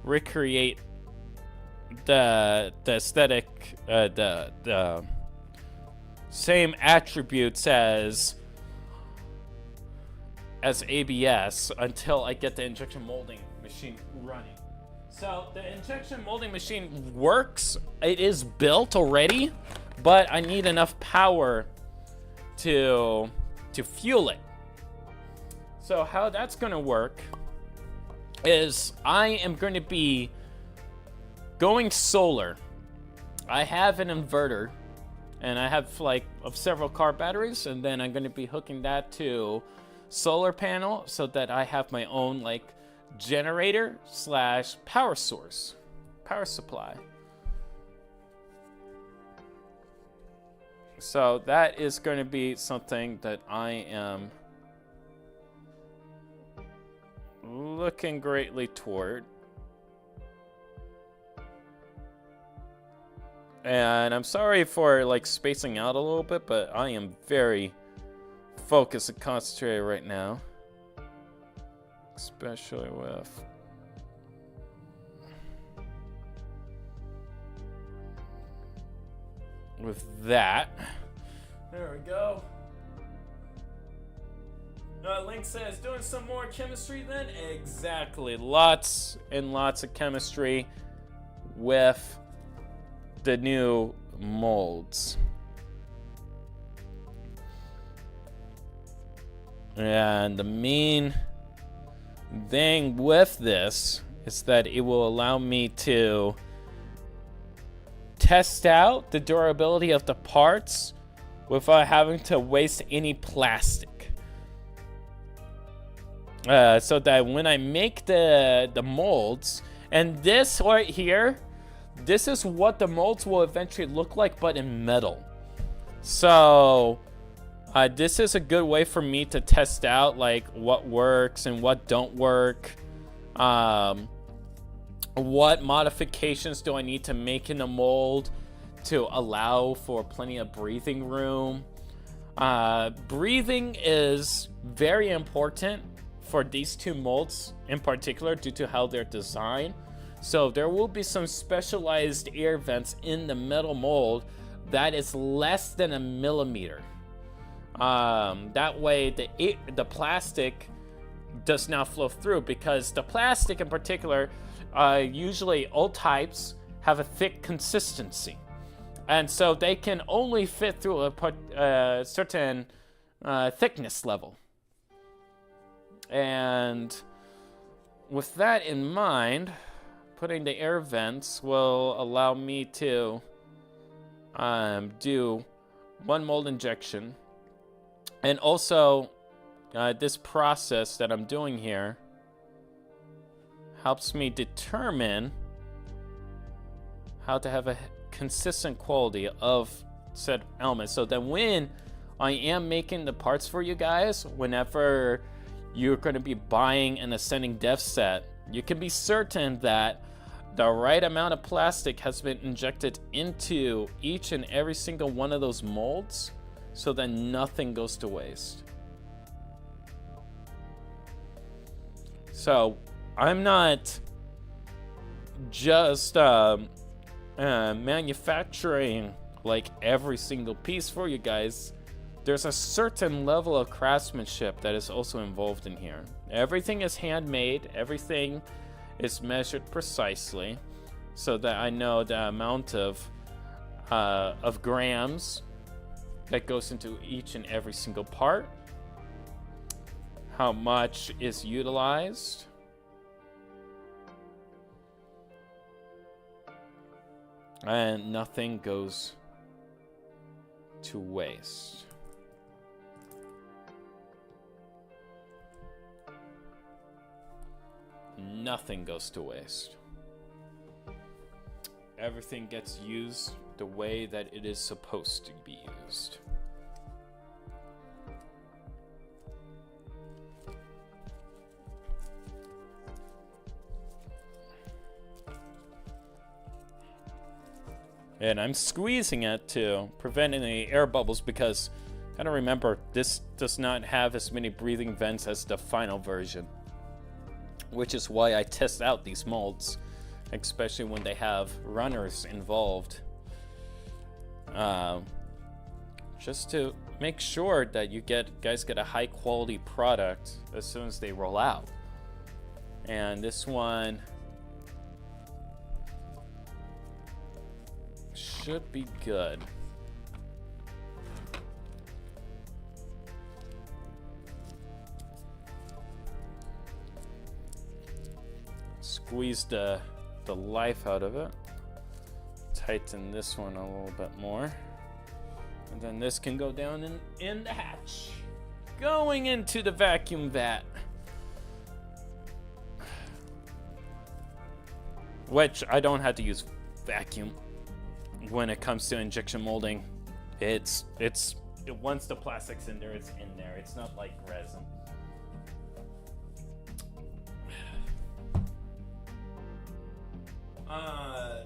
Speaker 1: recreate the aesthetic, the same attributes as ABS until I get the injection molding machine running. So the injection molding machine works. It is built already, but I need enough power to fuel it. So how that's going to work is I am going to be going solar. I have an inverter and I have like several car batteries, and then I'm going to be hooking that to solar panel so that I have my own like generator slash power source, power supply. So that is going to be something that I am looking greatly toward. And I'm sorry for like spacing out a little bit, but I am very focused and concentrated right now. Especially with that. There we go. Link says, doing some more chemistry then? Exactly. Lots and lots of chemistry with the new molds. And the main thing with this is that it will allow me to test out the durability of the parts without having to waste any plastic. So that when I make the molds, and this right here, this is what the molds will eventually look like, but in metal. So this is a good way for me to test out like what works and what don't work. What modifications do I need to make in the mold to allow for plenty of breathing room? Breathing is very important for these two molds in particular due to how they're designed. So there will be some specialized air vents in the metal mold that is less than 1 millimeter. That way the plastic does not flow through, because the plastic in particular, usually old types have a thick consistency. And so they can only fit through a certain thickness level. And with that in mind, putting the air vents will allow me to do one mold injection. And also, this process that I'm doing here helps me determine how to have a consistent quality of said element. So that when I am making the parts for you guys, whenever you're going to be buying an Ascending Dev set, you can be certain that the right amount of plastic has been injected into each and every single one of those molds so that nothing goes to waste. So I'm not just manufacturing like every single piece for you guys. There's a certain level of craftsmanship that is also involved in here. Everything is handmade, everything is measured precisely so that I know the amount of grams that goes into each and every single part, how much is utilized, and nothing goes to waste. Nothing goes to waste. Everything gets used the way that it is supposed to be used. And I'm squeezing it to prevent any air bubbles because, gotta remember, this does not have as many breathing vents as the final version. Which is why I test out these molds, especially when they have runners involved. Just to make sure that you guys get a high quality product as soon as they roll out. And this one should be good. Squeeze the life out of it. Tighten this one a little bit more. And then this can go down in the hatch. Going into the vacuum vat. Which I don't have to use vacuum when it comes to injection molding. It's once the plastic's in there, it's in there. It's not like resin.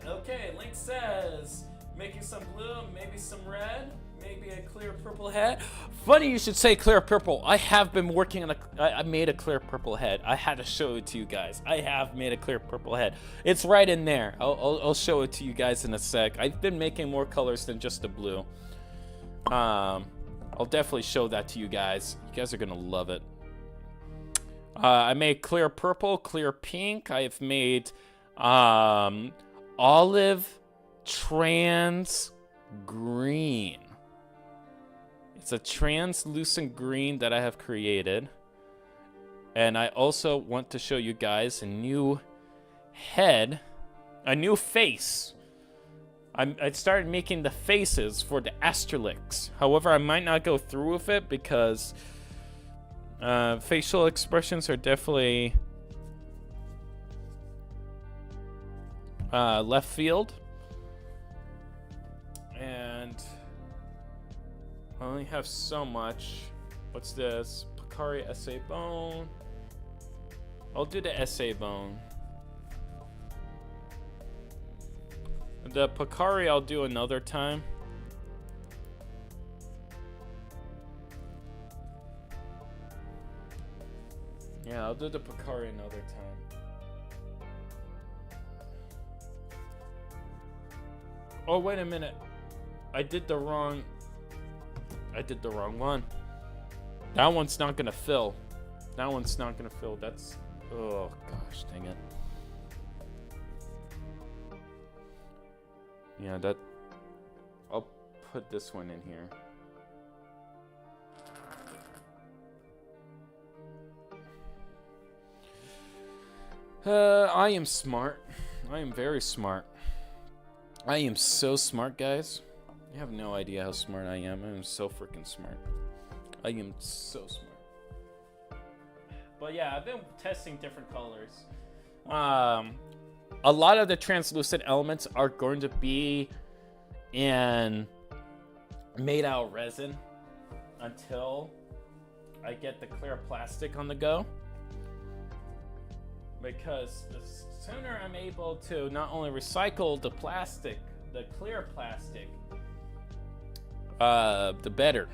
Speaker 1: Okay, Link says, making some blue, maybe some red, maybe a clear purple head. Funny you should say clear purple. I have been working on I made a clear purple head. I had to show it to you guys. I have made a clear purple head. It's right in there. I'll show it to you guys in a sec. I've been making more colors than just the blue. I'll definitely show that to you guys. You guys are gonna love it. I made clear purple, clear pink. I've made olive trans green. It's a translucent green that I have created. And I also want to show you guys a new head, a new face. I started making the faces for the Asterix. However, I might not go through with it because facial expressions are definitely left field. And I only have so much. What's this? Picari essay bone. I'll do the essay bone. The Picari I'll do another time. Yeah, I'll do the Picari another time. Oh, wait a minute. I did the wrong one. That one's not gonna fill. That one's not gonna fill. That's, oh gosh, dang it. Yeah, that, I'll put this one in here. I am smart. I am very smart. I am so smart, guys. You have no idea how smart I am. I am so freaking smart. I am so smart. But yeah, I've been testing different colors. A lot of the translucent elements are going to be in made out resin until I get the clear plastic on the go. Because the sooner I'm able to not only recycle the plastic, the clear plastic, the better.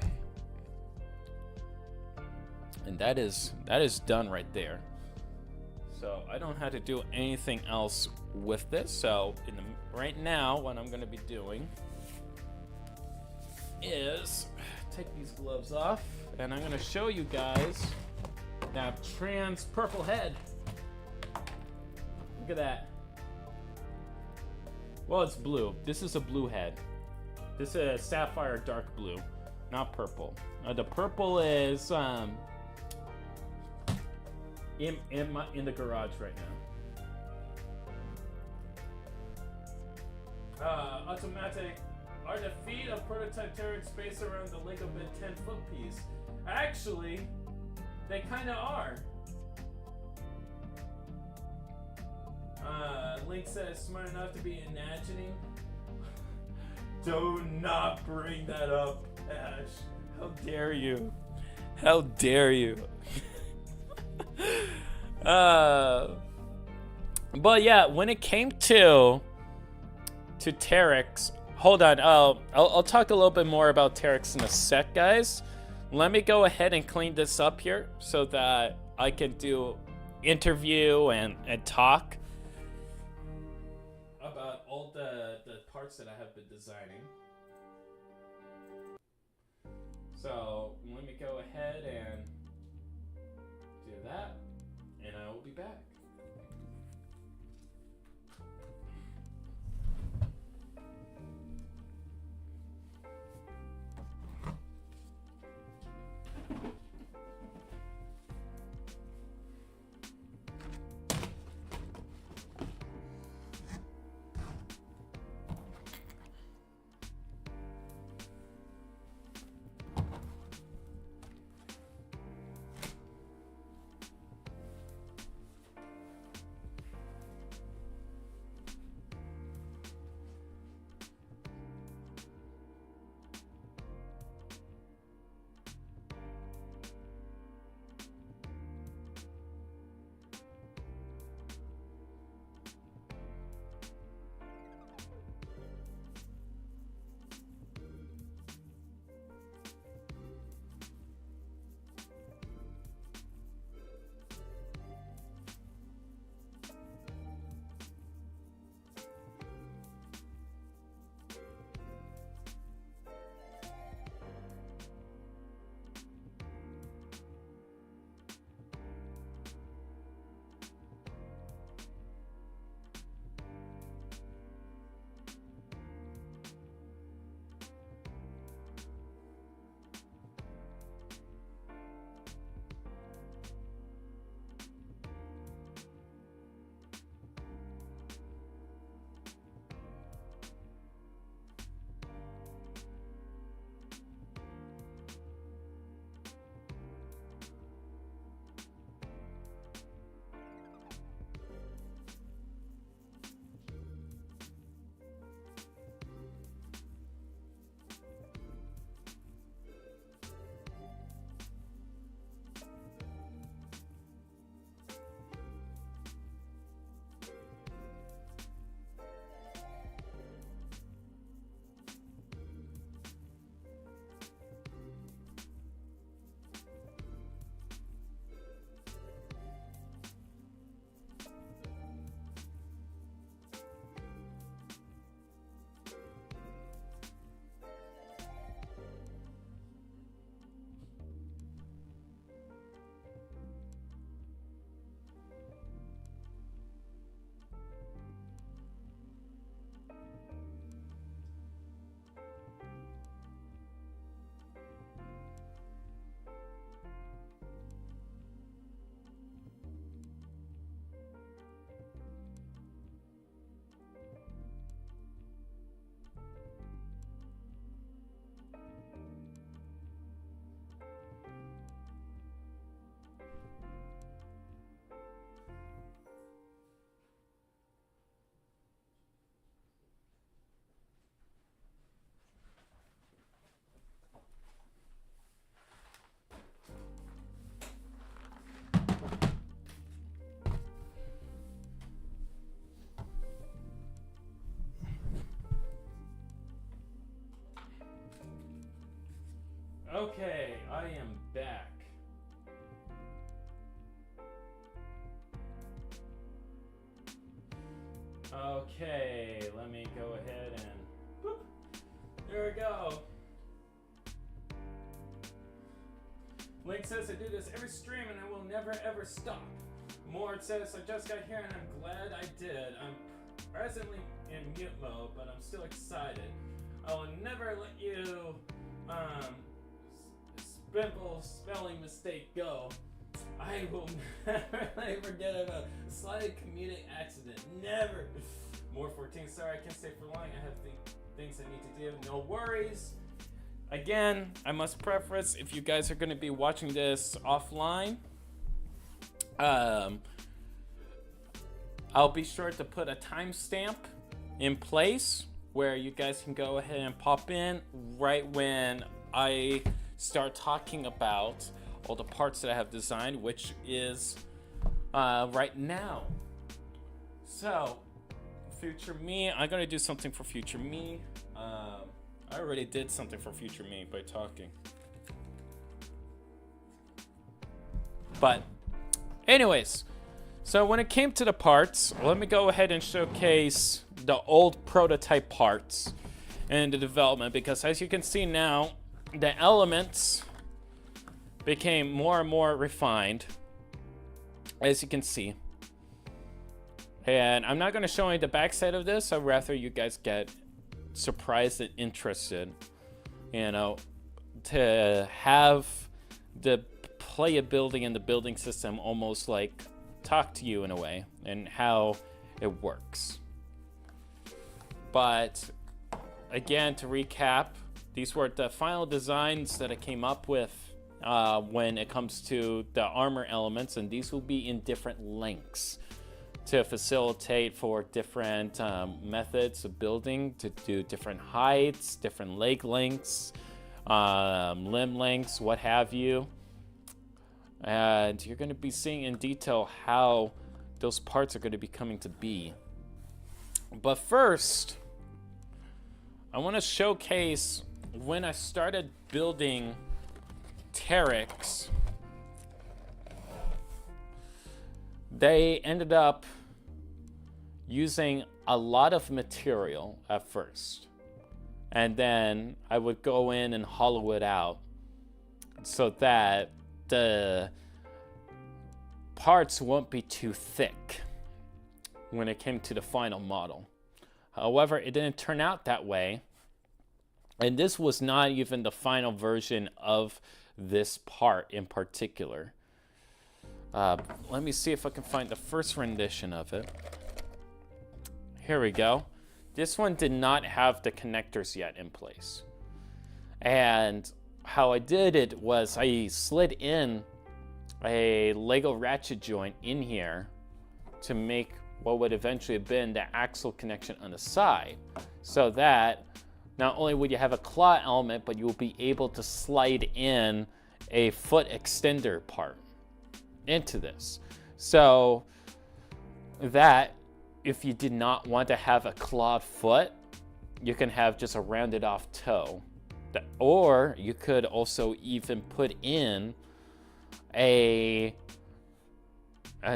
Speaker 1: And that is done right there. So I don't have to do anything else with this. So right now, what I'm going to be doing is take these gloves off, and I'm going to show you guys that trans purple head. Look at that. Well, it's blue. This is a blue head. This is a sapphire dark blue, not purple. The purple is in the garage right now. Automatic are the feet of prototype turret space around the Lego bit 10-foot piece. Actually, they kind of are. Link says smart enough to be imagining. Do not bring that up, Ash. How dare you? How dare you? But yeah, when it came to Terex, hold on. I'll talk a little bit more about Terex in a sec, guys. Let me go ahead and clean this up here so that I can do interview and talk about all the parts that I have been designing. So let me go ahead and do that, and I will be back. Okay, I am back. Okay, let me go ahead and whoop, there we go. Link says I do this every stream and I will never ever stop. Mort says I just got here and I'm glad I did. I'm presently in mute mode, but I'm still excited. I will never let you spelling mistake go. I will never let you forget about a slight comedic accident. Never. More 14. Sorry, I can't stay for long. I have things I need to do. No worries. Again, I must preface, if you guys are going to be watching this offline, I'll be sure to put a timestamp in place where you guys can go ahead and pop in right when I start talking about all the parts that I have designed, which is right now. So, future me, I'm gonna do something for future me. I already did something for future me by talking. But, anyways, so when it came to the parts, let me go ahead and showcase the old prototype parts and the development, because as you can see now, the elements became more and more refined, as you can see. And I'm not going to show you the backside of this. I'd rather you guys get surprised and interested, you know, to have the playability and the building system almost like talk to you in a way, and how it works. But again, to recap, these were the final designs that I came up with when it comes to the armor elements, and these will be in different lengths to facilitate for different methods of building, to do different heights, different leg lengths, limb lengths, what have you. And you're going to be seeing in detail how those parts are going to be coming to be. But first, I want to showcase when I started building Terex. They ended up using a lot of material at first, and then I would go in and hollow it out so that the parts won't be too thick when it came to the final model. However, it didn't turn out that way, and this was not even the final version of this part in particular. Let me see if I can find the first rendition of it. Here we go. This one did not have the connectors yet in place. And how I did it was I slid in a Lego ratchet joint in here to make what would eventually have been the axle connection on the side, so that not only would you have a claw element, but you will be able to slide in a foot extender part into this. So that if you did not want to have a clawed foot, you can have just a rounded off toe. Or you could also even put in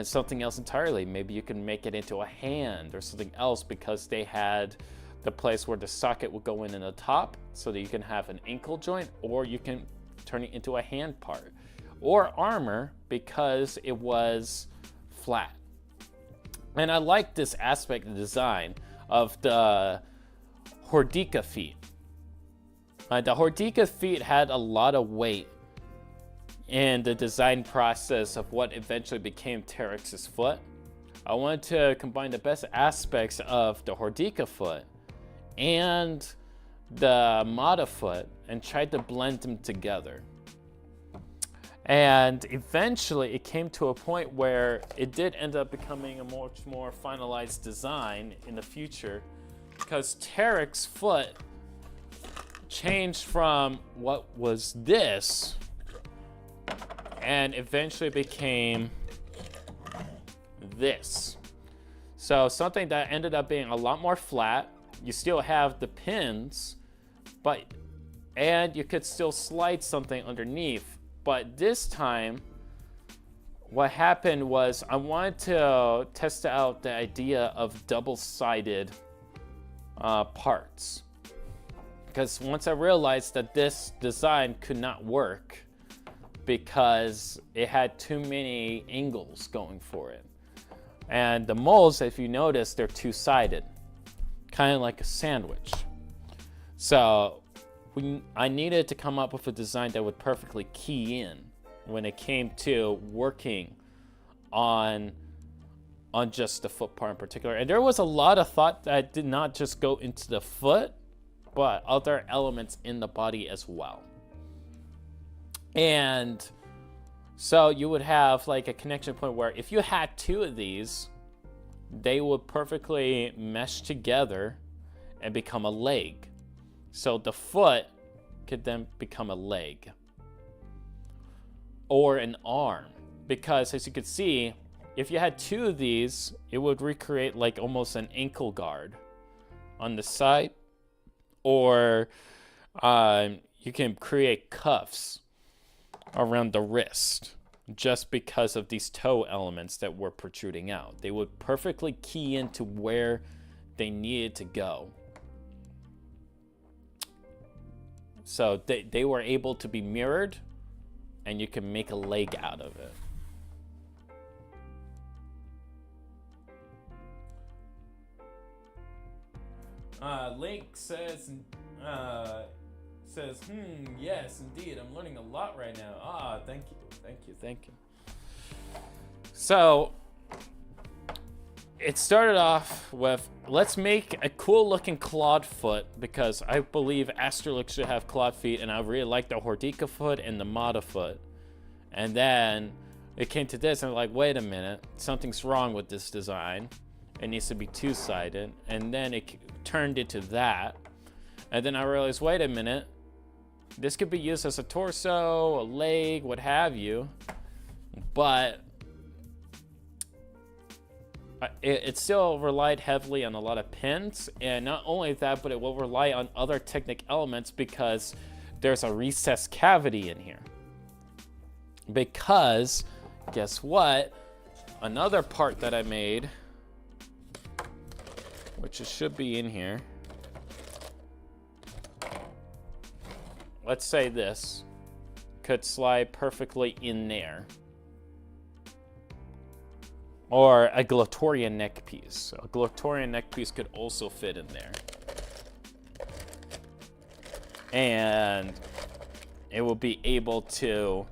Speaker 1: something else entirely. Maybe you can make it into a hand or something else, because they had the place where the socket would go in the top, so that you can have an ankle joint, or you can turn it into a hand part, or armor because it was flat. And I like this aspect of the design of the Hordica feet. The Hordica feet had a lot of weight in the design process of what eventually became Terex's foot. I wanted to combine the best aspects of the Hordica foot and the Mata foot and tried to blend them together. And eventually it came to a point where it did end up becoming a much more finalized design in the future, because Terex's foot changed from what was this and eventually became this. So something that ended up being a lot more flat. You still have the pins, but and you could still slide something underneath. But this time, what happened was I wanted to test out the idea of double-sided parts. Because once I realized that this design could not work because it had too many angles going for it. And the molds, if you notice, they're two-sided, kind of like a sandwich. So I needed to come up with a design that would perfectly key in when it came to working on just the foot part in particular. And there was a lot of thought that did not just go into the foot, but other elements in the body as well. And so you would have like a connection point where if you had two of these, they would perfectly mesh together and become a leg. So the foot could then become a leg or an arm, because as you can see, if you had two of these, it would recreate like almost an ankle guard on the side, or you can create cuffs around the wrist just because of these toe elements that were protruding out. They would perfectly key into where they needed to go. So they were able to be mirrored, and you can make a leg out of it. Link says, yes, indeed, I'm learning a lot right now. Thank you. So, it started off with, let's make a cool looking clawed foot, because I believe Asterix should have clawed feet, and I really like the Hordeca foot and the Mata foot. And then it came to this, and I'm like, wait a minute, something's wrong with this design. It needs to be two-sided. And then it turned into that. And then I realized, wait a minute, this could be used as a torso, a leg, what have you. But it still relied heavily on a lot of pins. And not only that, but it will rely on other technic elements, because there's a recessed cavity in here. Because, guess what? Another part that I made, which should be in here. Let's say this could slide perfectly in there. Or a Glotorian neck piece. A Glotorian neck piece could also fit in there. And it will be able to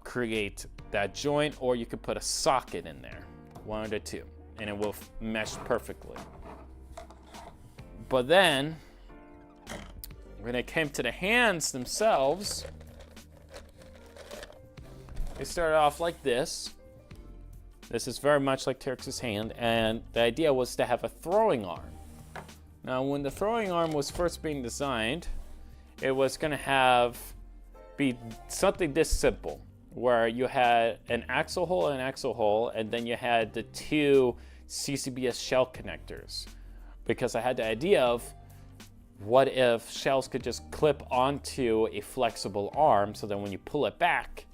Speaker 1: create that joint, or you could put a socket in there. One of the two. And it will mesh perfectly. But then, when it came to the hands themselves, they started off like this. This is very much like T-Rex's hand, and the idea was to have a throwing arm. Now, when the throwing arm was first being designed, it was going to be something this simple, where you had an axle hole, and then you had the two CCBS shell connectors. Because I had the idea of, what if shells could just clip onto a flexible arm, so that when you pull it back,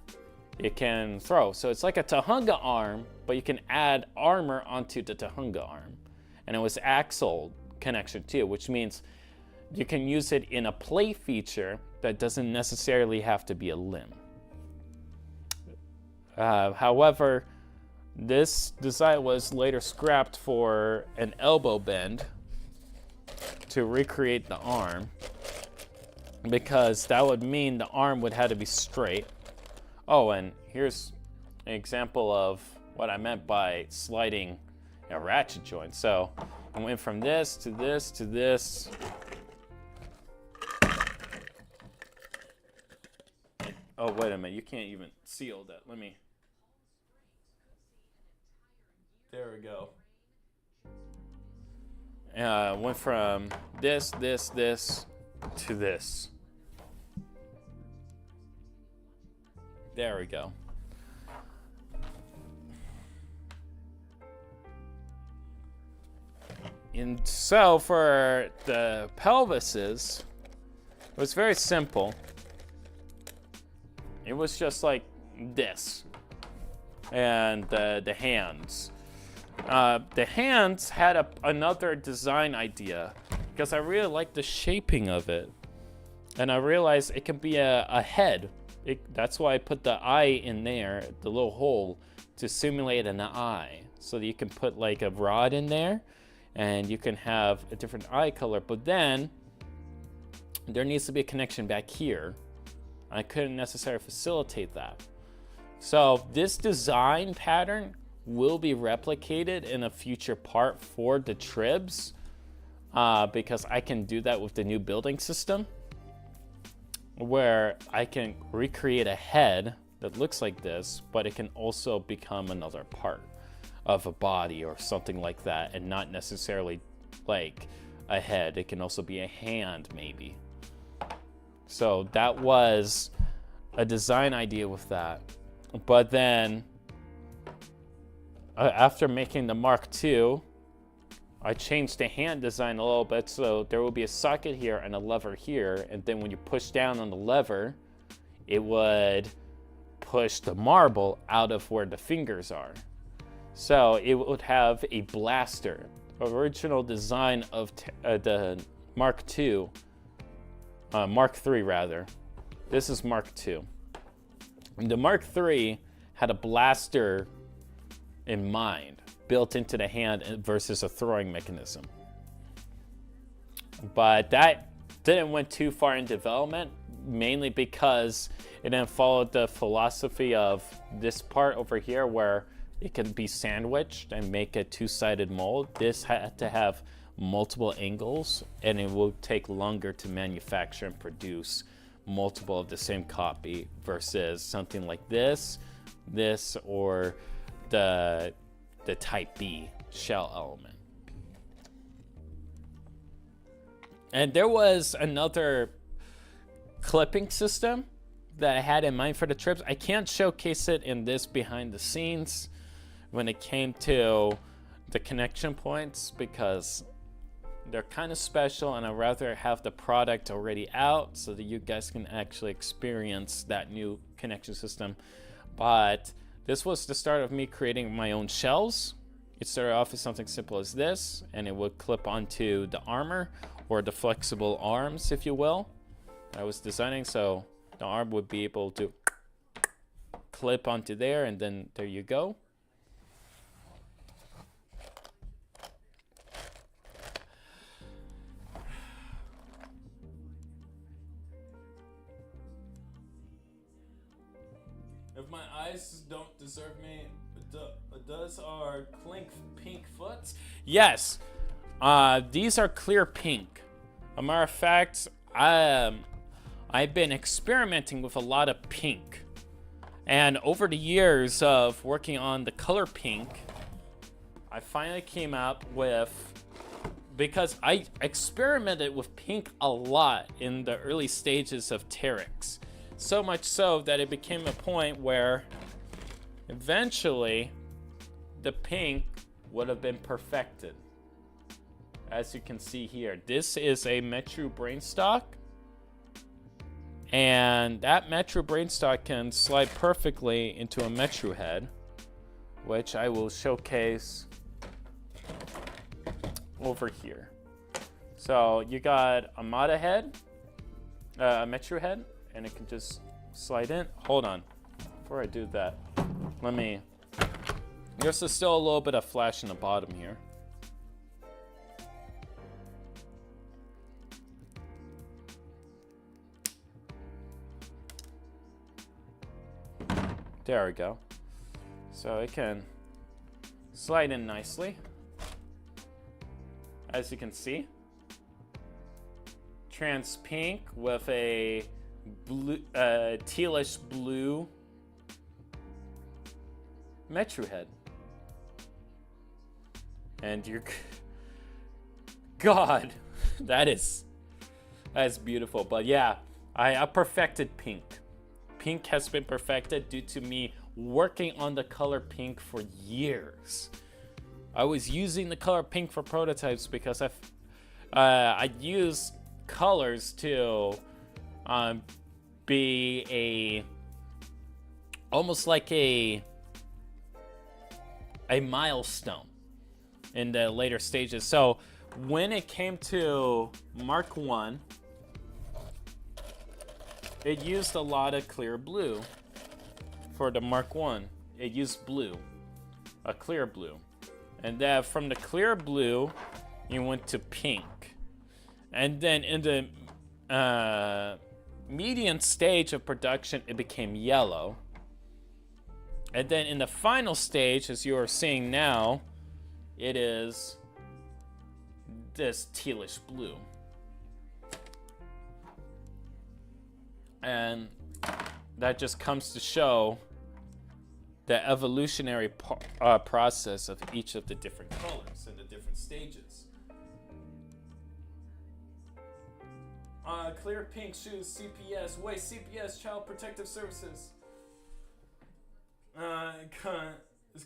Speaker 1: it can throw. So it's like a Tahunga arm, but you can add armor onto the Tahunga arm. And it was axle connection too, which means you can use it in a play feature that doesn't necessarily have to be a limb. However, this design was later scrapped for an elbow bend to recreate the arm, because that would mean the arm would have to be straight. Oh, and here's an example of what I meant by sliding a ratchet joint. So I went from this to this to this. Oh, wait a minute, you can't even see all that. Let me. There we go. Went from this to this. There we go. And so for the pelvises, It was very simple. It was just like this. And the hands. The hands had another design idea because I really liked the shaping of it. And I realized it can be a head. That's why I put the eye in there, the little hole, to simulate an eye. So that you can put like a rod in there and you can have a different eye color. But then there needs to be a connection back here. I couldn't necessarily facilitate that. So this design pattern will be replicated in a future part for the tribs because I can do that with the new building system where I can recreate a head that looks like this, but it can also become another part of a body or something like that, and not necessarily like a head. It can also be a hand maybe. So that was a design idea with that. But then after making the Mark II, I changed the hand design a little bit, so there will be a socket here and a lever here, and then when you push down on the lever, it would push the marble out of where the fingers are. So it would have a blaster. Original design of the Mark II, Mark III rather. This is Mark II. The Mark III had a blaster in mind, built into the hand versus a throwing mechanism. But that didn't went too far in development, mainly because it didn't follow the philosophy of this part over here where it can be sandwiched and make a two-sided mold. This had to have multiple angles, and it will take longer to manufacture and produce multiple of the same copy versus something like this, or the type B shell element. And there was another clipping system that I had in mind for the trips. I can't showcase it in this behind the scenes when it came to the connection points because they're kind of special, and I'd rather have the product already out so that you guys can actually experience that new connection system. But this was the start of me creating my own shells. It started off as something simple as this, and it would clip onto the armor or the flexible arms, if you will. I was designing so the arm would be able to clip onto there, and then there you go. If my eyes don't deserve me, does our clink pink foots? Yes, these are clear pink. As a matter of fact, I've been experimenting with a lot of pink. And over the years of working on the color pink, I finally came up with, because I experimented with pink a lot in the early stages of Terex. So much so that it became a point where eventually the pink would have been perfected. As you can see here, this is a Metru brainstock. And that Metru brainstock can slide perfectly into a Metru head, which I will showcase over here. So you got a Mata head, a Metru head, and it can just slide in. Hold on, before I do that, there's still a little bit of flash in the bottom here. There we go. So it can slide in nicely. As you can see, trans pink with a blue, tealish blue Metru head. And you're, God, that's beautiful. But yeah, I perfected pink. Pink has been perfected due to me working on the color pink for years. I was using the color pink for prototypes because I use colors to be almost like a milestone in the later stages. So when it came to Mark 1, it used a lot of clear blue. For the Mark 1, it used blue, a clear blue. And then from the clear blue, you went to pink. And then in the median stage of production, it became yellow. And then in the final stage, as you are seeing now, it is this tealish blue. And that just comes to show the evolutionary process of each of the different colors and the different stages. Clear pink shoes, CPS. Wait, CPS, Child Protective Services.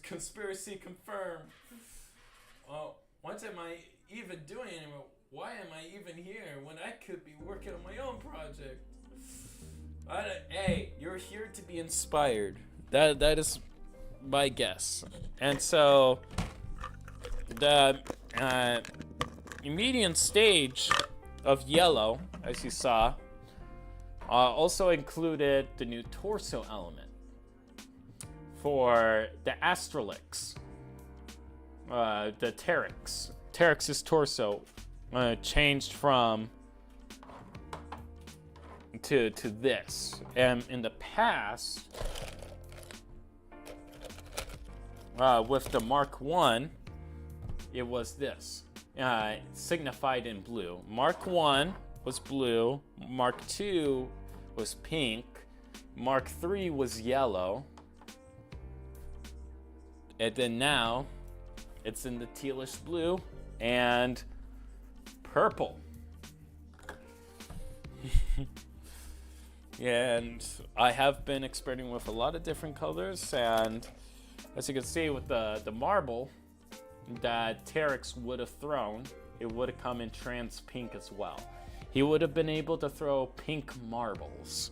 Speaker 1: Conspiracy confirmed. What am I even doing anymore? Why am I even here when I could be working on my own project? Hey, you're here to be inspired. That is my guess. And so the median stage of yellow, as you saw, also included the new torso element for the Astrolix, the Teryx. Teryx's torso changed from to this, and in the past, with the Mark 1, it was this, signified in blue. Mark 1 was blue, Mark 2 was pink, Mark 3 was yellow, and then now it's in the tealish blue and purple. And I have been experimenting with a lot of different colors, and as you can see with the marble that Teryx would have thrown, it would have come in trans pink as well. He would have been able to throw pink marbles.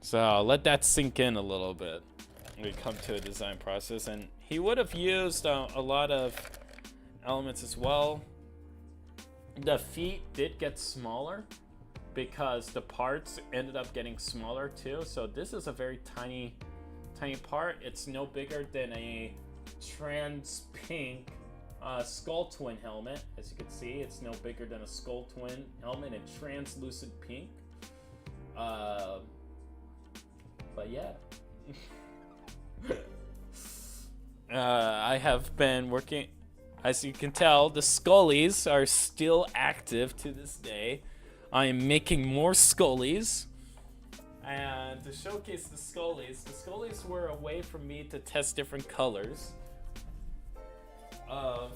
Speaker 1: So let that sink in a little bit when we come to a design process. And he would have used a lot of elements as well. The feet did get smaller because the parts ended up getting smaller too. So this is a very tiny part. It's no bigger than a trans pink skull twin helmet. As you can see, it's no bigger than a skull twin helmet in translucent pink. But yeah. I have been working, as you can tell, the Scullies are still active to this day. I am making more Scullies. And to showcase the Scullies were a way for me to test different colors of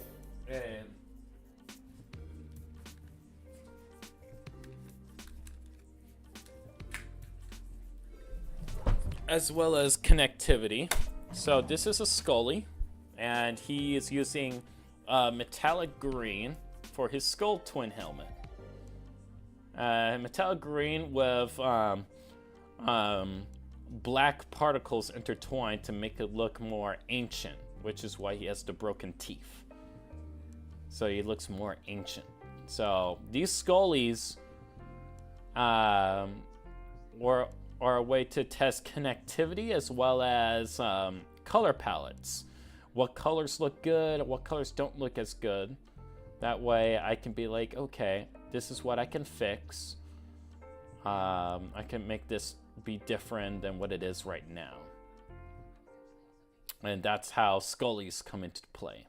Speaker 1: as well as connectivity. So this is a Scully, and he is using metallic green for his skull twin helmet. Metallic green with black particles intertwined to make it look more ancient, which is why he has the broken teeth. So he looks more ancient. So these Scullies were a way to test connectivity as well as color palettes. What colors look good, what colors don't look as good. That way I can be like, okay, this is what I can fix. I can make this be different than what it is right now. And that's how Scullies come into play.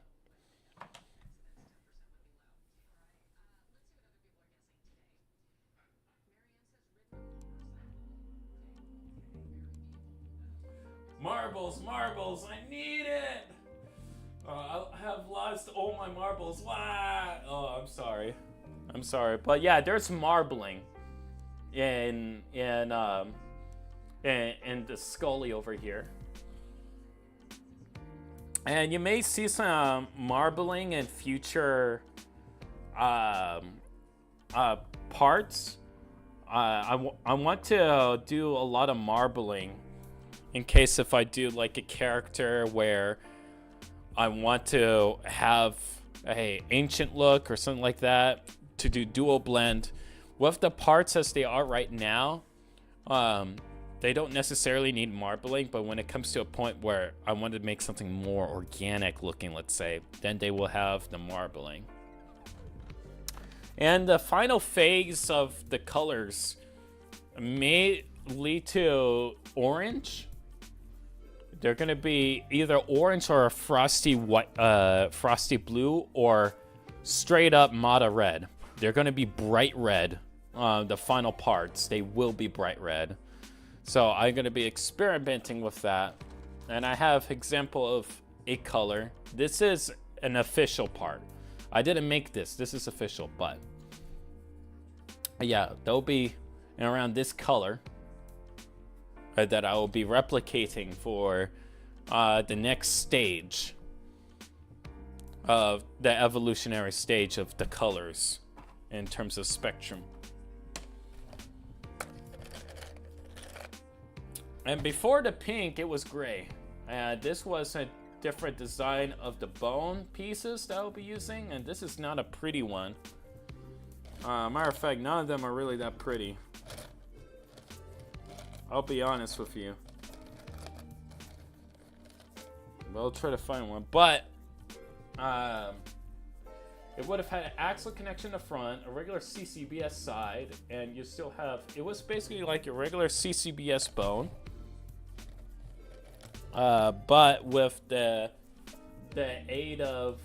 Speaker 1: Marbles, I need it! I have lost all my marbles. Why? Oh, I'm sorry. But yeah, there's marbling in the Scully over here. And you may see some marbling in future parts I want to do a lot of marbling in case if I do like a character where I want to have a ancient look or something like that, to do dual blend. With the parts as they are right now, they don't necessarily need marbling, but when it comes to a point where I want to make something more organic looking, let's say, then they will have the marbling. And the final phase of the colors may lead to orange. They're going to be either orange or a frosty white, frosty blue, or straight up Mata red. They're going to be bright red. The final parts, they will be bright red. So I'm going to be experimenting with that. And I have example of a color. This is an official part. I didn't make this. This is official, but yeah, they'll be around this color that I will be replicating for the next stage of the evolutionary stage of the colors in terms of spectrum. And before the pink, it was gray. This was a different design of the bone pieces that I'll be using, and this is not a pretty one. Matter of fact, none of them are really that pretty. I'll be honest with you. We'll try to find one, but it would have had an axle connection in the front, a regular CCBS side, and you still have, it was basically like your regular CCBS bone, but with the aid of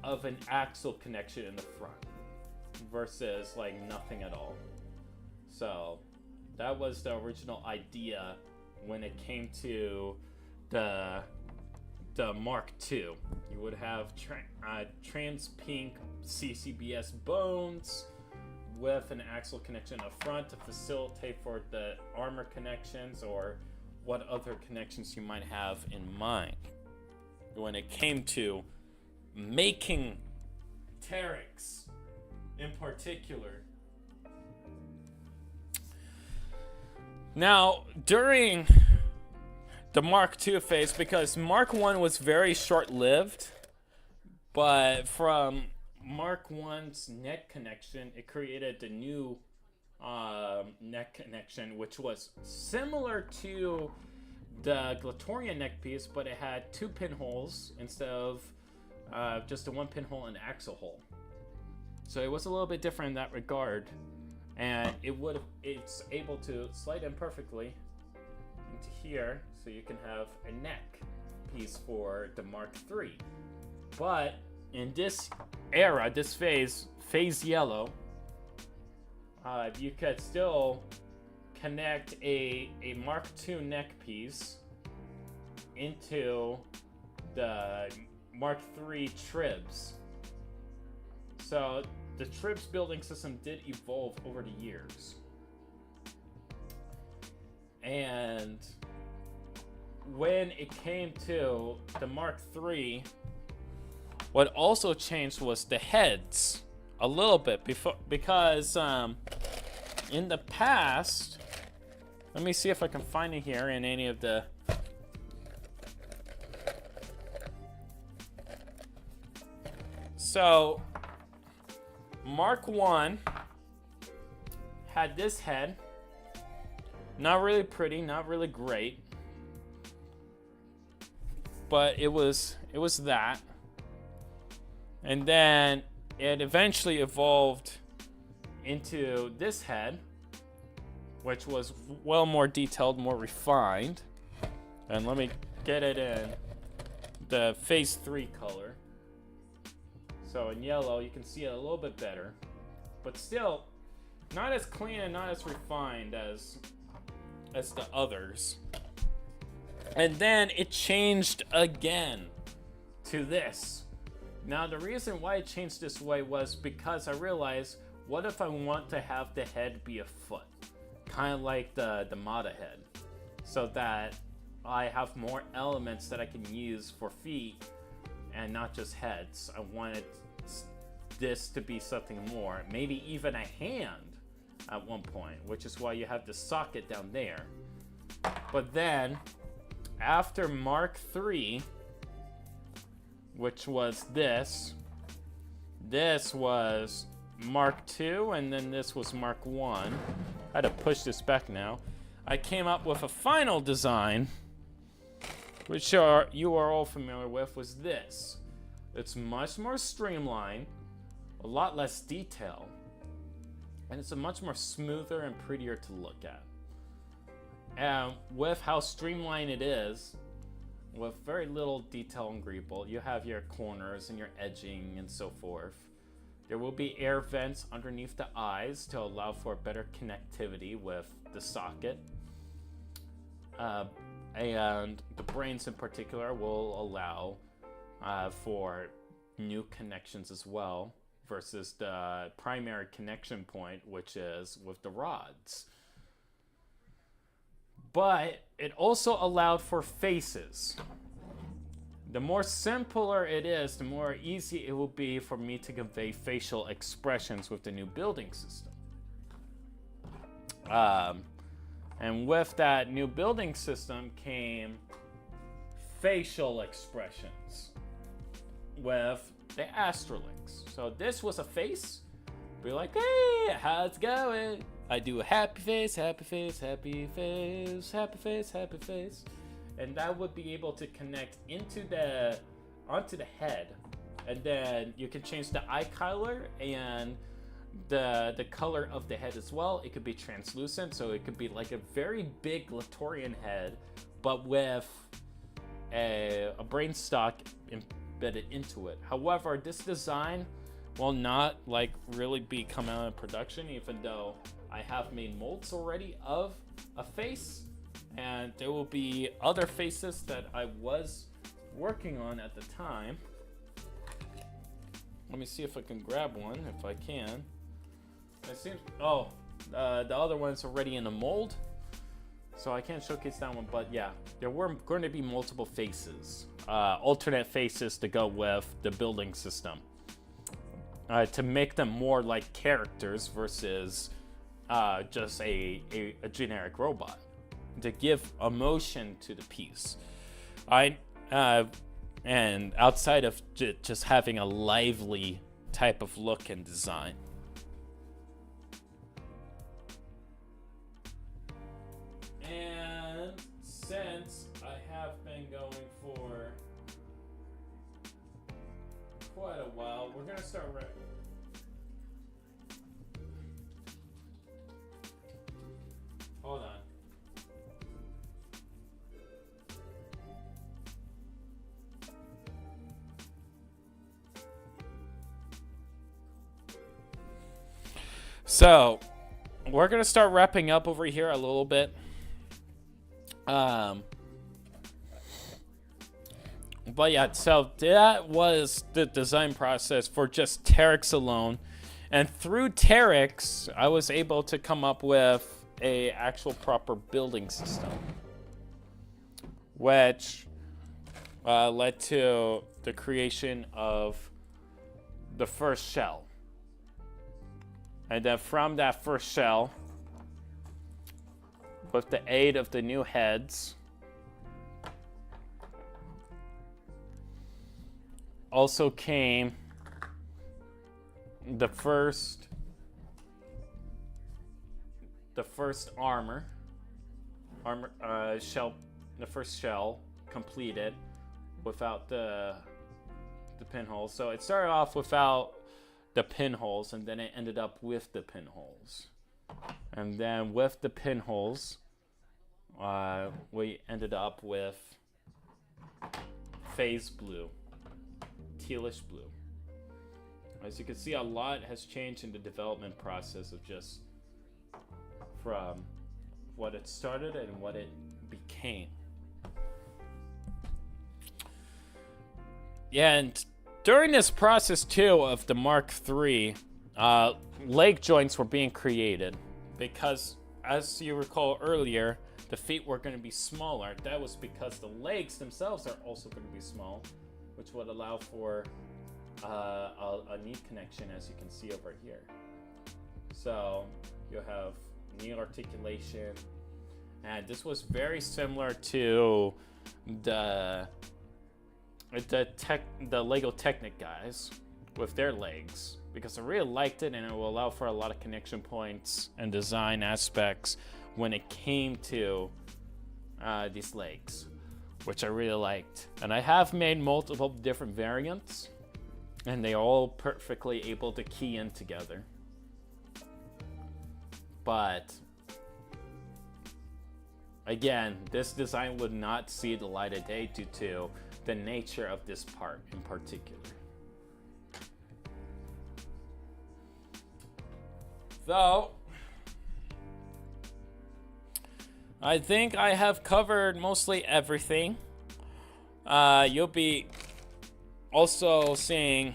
Speaker 1: an axle connection in the front versus like nothing at all. So that was the original idea when it came to the Mark II. You would have trans pink CCBS bones with an axle connection up front to facilitate for the armor connections or what other connections you might have in mind. When it came to making Terex in particular. Now, during the Mark II phase, because Mark I was very short-lived, but from Mark I's neck connection, it created the new neck connection, which was similar to the Glatorian neck piece, but it had 2 pinholes instead of just a 1 pinhole and axle hole. So it was a little bit different in that regard, and it's able to slide in perfectly into here, so you can have a neck piece for the Mark III. But in this era, this phase yellow, you could still connect a Mark II neck piece into the Mark III tribs. So the tribs building system did evolve over the years. And when it came to the Mark III, what also changed was the heads a little bit because in the past, let me see if I can find it here in any of the so Mark I had this head, not really pretty, not really great, but it was that. And then it eventually evolved into this head, which was well more detailed, more refined. And let me get it in the phase 3 color. So in yellow, you can see it a little bit better, but still not as clean and not as refined as the others. And then it changed again to this. Now, the reason why it changed this way was because I realized, what if I want to have the head be a foot? Kind of like the Mata head. So that I have more elements that I can use for feet and not just heads. I wanted this to be something more. Maybe even a hand. at one point, which is why you have the socket down there. But then, after Mark III, which was this was Mark II, and then this was Mark I. I had to push this back now. I came up with a final design, which you are all familiar with, was this. It's much more streamlined, a lot less detail, and it's a much more smoother and prettier to look at. And with how streamlined it is, with very little detail and greeble, you have your corners and your edging and so forth. There will be air vents underneath the eyes to allow for better connectivity with the socket. And the brains in particular will allow for new connections as well, versus the primary connection point, which is with the rods. But it also allowed for faces. The more simpler it is, the more easy it will be for me to convey facial expressions with the new building system. And with that new building system came facial expressions with the Astrolix. So this was a face. Be like, hey, how's it going? I do a happy face, happy face, happy face, happy face, happy face. And that would be able to connect onto the head. And then you can change the eye color and the color of the head as well. It could be translucent, so it could be like a very big Latorian head, but with a brain stock embedded into it. However, this design will not like really be coming out in production, even though I have made molds already of a face, and there will be other faces that I was working on at the time. Let me see if I can grab one, if I can. It seems, the other one's already in a mold, so I can't showcase that one, but yeah, there were going to be multiple faces, alternate faces to go with the building system, to make them more like characters versus just a generic robot, to give emotion to the piece. And outside of just having a lively type of look and design. And since I have been going for quite a while, we're gonna start hold on. So, we're gonna start wrapping up over here a little bit. But yeah, so that was the design process for just Terex alone. And through Terex, I was able to come up with a actual proper building system, which led to the creation of the first shell. And then from that first shell, with the aid of the new heads, also came the first shell, the first shell completed without the pinholes. So it started off without the pinholes, and then it ended up with the pinholes. And then with the pinholes, we ended up with phase blue, tealish blue. As you can see, a lot has changed in the development process of just from what it started and what it became. Yeah, and during this process too of the Mark III, leg joints were being created because, as you recall earlier, the feet were going to be smaller. That was because the legs themselves are also going to be small, which would allow for a knee connection, as you can see over here. So you have knee articulation, and this was very similar to the Lego Technic guys with their legs, because I really liked it, and it will allow for a lot of connection points and design aspects when it came to these legs, which I really liked. And I have made multiple different variants, and they are all perfectly able to key in together. But again, this design would not see the light of day due to the nature of this part in particular. So, I think I have covered mostly everything. You'll be also seeing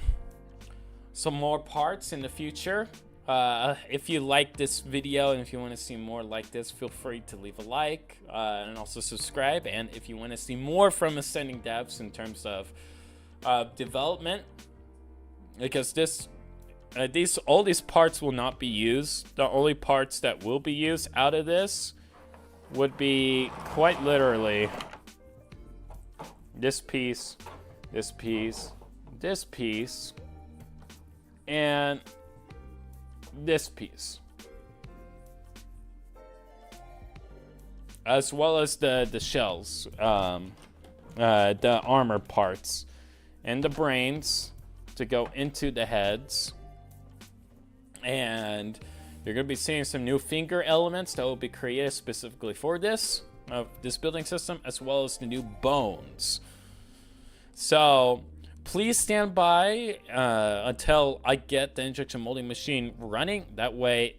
Speaker 1: some more parts in the future. If you like this video and if you want to see more like this, feel free to leave a like and also subscribe. And if you want to see more from Ascending Devs in terms of development, because all these parts will not be used. The only parts that will be used out of this would be quite literally this piece, this piece, this piece, and this piece, as well as the shells, the armor parts, and the brains to go into the heads. And you're going to be seeing some new finger elements that will be created specifically for this building system, as well as the new bones. So please stand by until I get the injection molding machine running. That way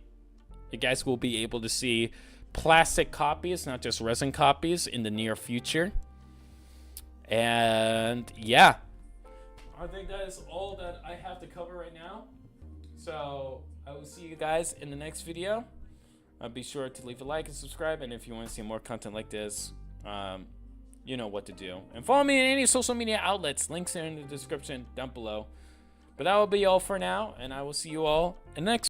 Speaker 1: you guys will be able to see plastic copies, not just resin copies, in the near future. And yeah, I think that is all that I have to cover right now. So I will see you guys in the next video. Be sure to leave a like and subscribe. And if you want to see more content like this, you know what to do. And follow me in any social media outlets. Links are in the description down below. But that will be all for now. And I will see you all in the next